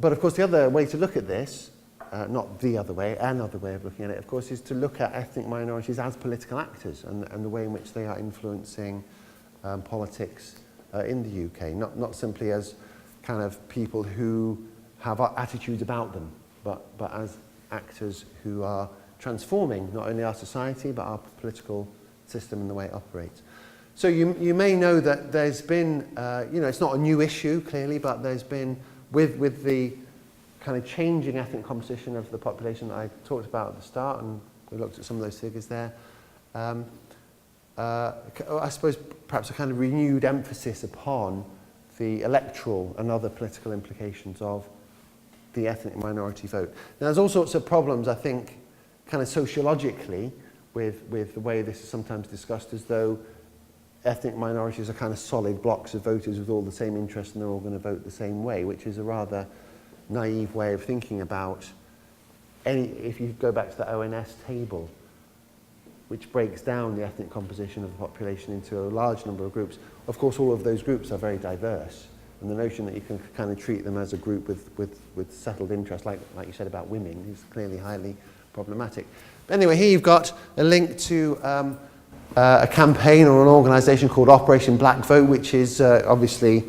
of course, the other way to look at this, not the other way, another way of looking at it, of course, is to look at ethnic minorities as political actors and the way in which they are influencing politics in the UK, not simply as kind of people who have attitudes about them, but as actors who are transforming not only our society, but our political system and the way it operates. So you may know that there's been, it's not a new issue, clearly, but there's been, with the kind of changing ethnic composition of the population that I talked about at the start, and we looked at some of those figures there, I suppose perhaps a kind of renewed emphasis upon the electoral and other political implications of the ethnic minority vote. Now, there's all sorts of problems, I think, kind of sociologically, with the way this is sometimes discussed, as though ethnic minorities are kind of solid blocks of voters with all the same interests and they're all going to vote the same way, which is a rather naive way of thinking about if you go back to the ONS table, which breaks down the ethnic composition of the population into a large number of groups. Of course, all of those groups are very diverse, and the notion that you can kind of treat them as a group with settled interests, like you said about women, is clearly highly problematic. But anyway, here you've got a link to a campaign or an organisation called Operation Black Vote, which is obviously,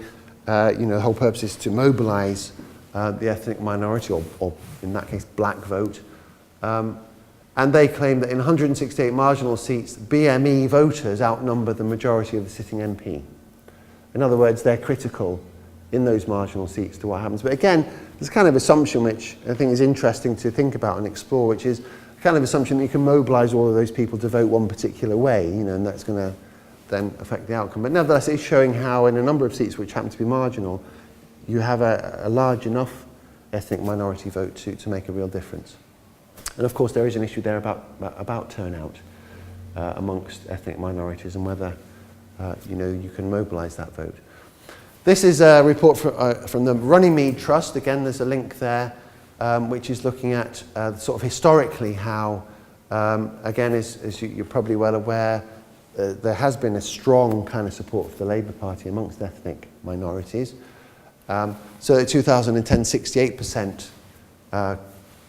the whole purpose is to mobilise the ethnic minority, or in that case, black vote. And they claim that in 168 marginal seats, BME voters outnumber the majority of the sitting MP. In other words, they're critical in those marginal seats to what happens. But again, there's a kind of assumption which I think is interesting to think about and explore, which is a kind of assumption that you can mobilise all of those people to vote one particular way, and that's going to then affect the outcome. But nevertheless, it's showing how in a number of seats which happen to be marginal, you have a large enough ethnic minority vote to make a real difference. And of course, there is an issue there about turnout amongst ethnic minorities and whether you can mobilise that vote. This is a report from the Runnymede Trust. Again, there's a link there, which is looking at sort of historically how, again, as you're probably well aware, there has been a strong kind of support for the Labour Party amongst ethnic minorities. So in 2010, 68%,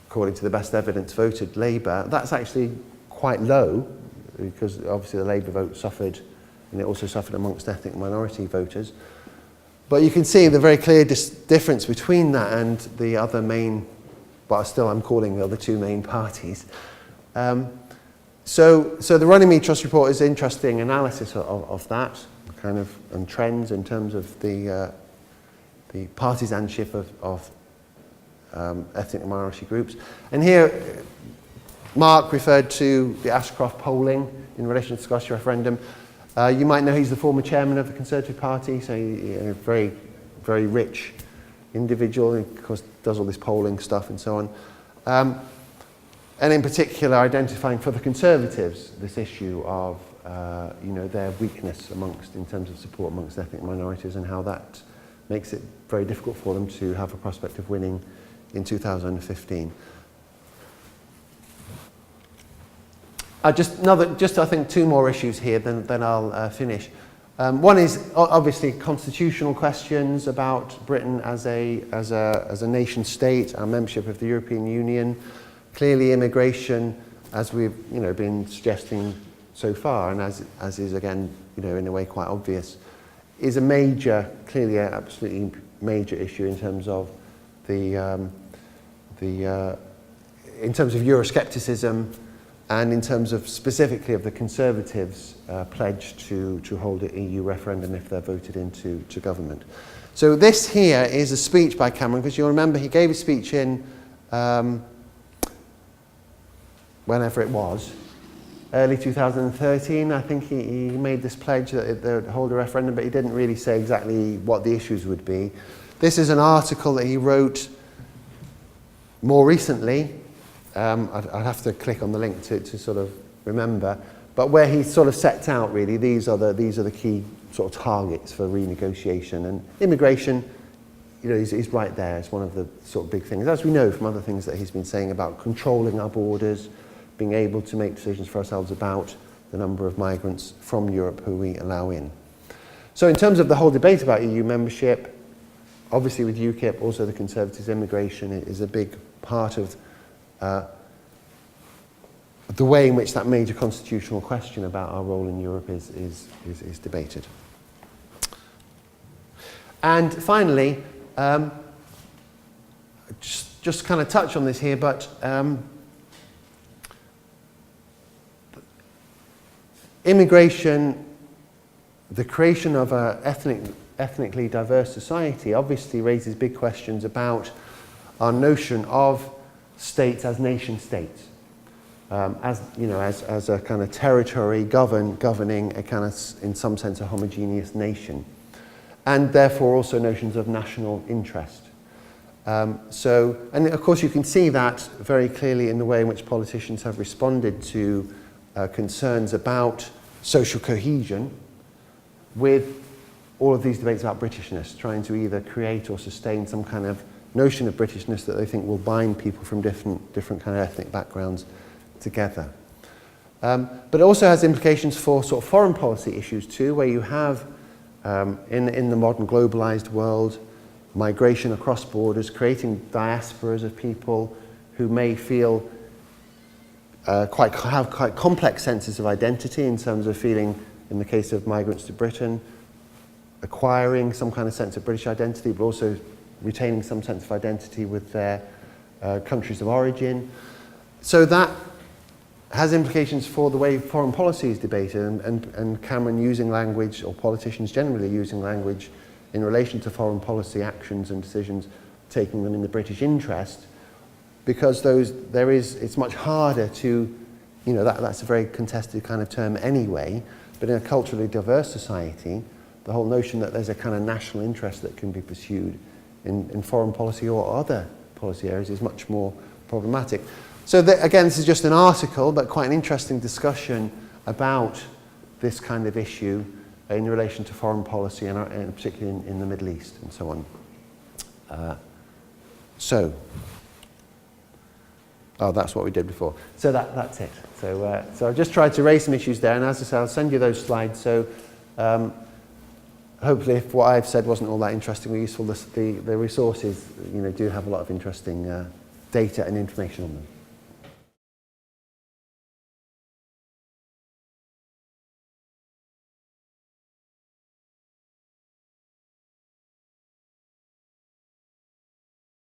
according to the best evidence, voted Labour. That's actually quite low, because obviously the Labour vote suffered, and it also suffered amongst ethnic minority voters. But you can see the very clear difference between that and the other main, but still I'm calling the other two main parties. So the Runnymede Trust report is interesting analysis of that, kind of, and trends in terms of the partisanship of ethnic minority groups. And here, Mark referred to the Ashcroft polling in relation to the Scottish referendum. You might know he's the former chairman of the Conservative Party, so he's a very, very rich individual. He, of course, does all this polling stuff and so on. And in particular, identifying for the Conservatives this issue of their weakness in terms of support amongst ethnic minorities, and how that makes it very difficult for them to have a prospect of winning in 2015. I think two more issues here, then I'll finish. One is obviously constitutional questions about Britain as a nation state, our membership of the European Union. Clearly, immigration, as we've been suggesting so far, and as is again in a way quite obvious, is a major, clearly an absolutely major issue in terms of in terms of Euroscepticism, and in terms of specifically of the Conservatives' pledge to hold an EU referendum if they're voted into government. So this here is a speech by Cameron, because you'll remember he gave a speech in whenever it was, early 2013. I think he made this pledge that they would hold a referendum, but he didn't really say exactly what the issues would be. This is an article that he wrote more recently. I'd have to click on the link to sort of remember, but where he sort of sets out really these are the key sort of targets for renegotiation, and immigration, is right there. It's one of the sort of big things, as we know from other things that he's been saying about controlling our borders, being able to make decisions for ourselves about the number of migrants from Europe who we allow in. So in terms of the whole debate about EU membership, obviously with UKIP, also the Conservatives, immigration is a big part of the way in which that major constitutional question about our role in Europe is debated. And finally, just kind of touch on this here, but immigration, the creation of an ethnically diverse society, obviously raises big questions about our notion of states as nation states, as a kind of territory governing a kind of, in some sense, a homogeneous nation, and therefore also notions of national interest. And of course you can see that very clearly in the way in which politicians have responded to concerns about social cohesion, with all of these debates about Britishness, trying to either create or sustain some kind of notion of Britishness that they think will bind people from different kind of ethnic backgrounds together. But it also has implications for sort of foreign policy issues too, where you have, in the modern globalized world, migration across borders, creating diasporas of people who may feel have quite complex senses of identity in terms of feeling, in the case of migrants to Britain, acquiring some kind of sense of British identity, but also retaining some sense of identity with their countries of origin. So that has implications for the way foreign policy is debated, and Cameron using language, or politicians generally using language in relation to foreign policy actions and decisions, taking them in the British interest, because it's much harder to, that's a very contested kind of term anyway, but in a culturally diverse society, the whole notion that there's a kind of national interest that can be pursued in foreign policy or other policy areas is much more problematic. So again, this is just an article, but quite an interesting discussion about this kind of issue in relation to foreign policy, and particularly in the Middle East and so on. That's what we did before. So that's it. So I've just tried to raise some issues there, and as I said, I'll send you those slides. So hopefully, if what I've said wasn't all that interesting or useful, the resources do have a lot of interesting data and information on them.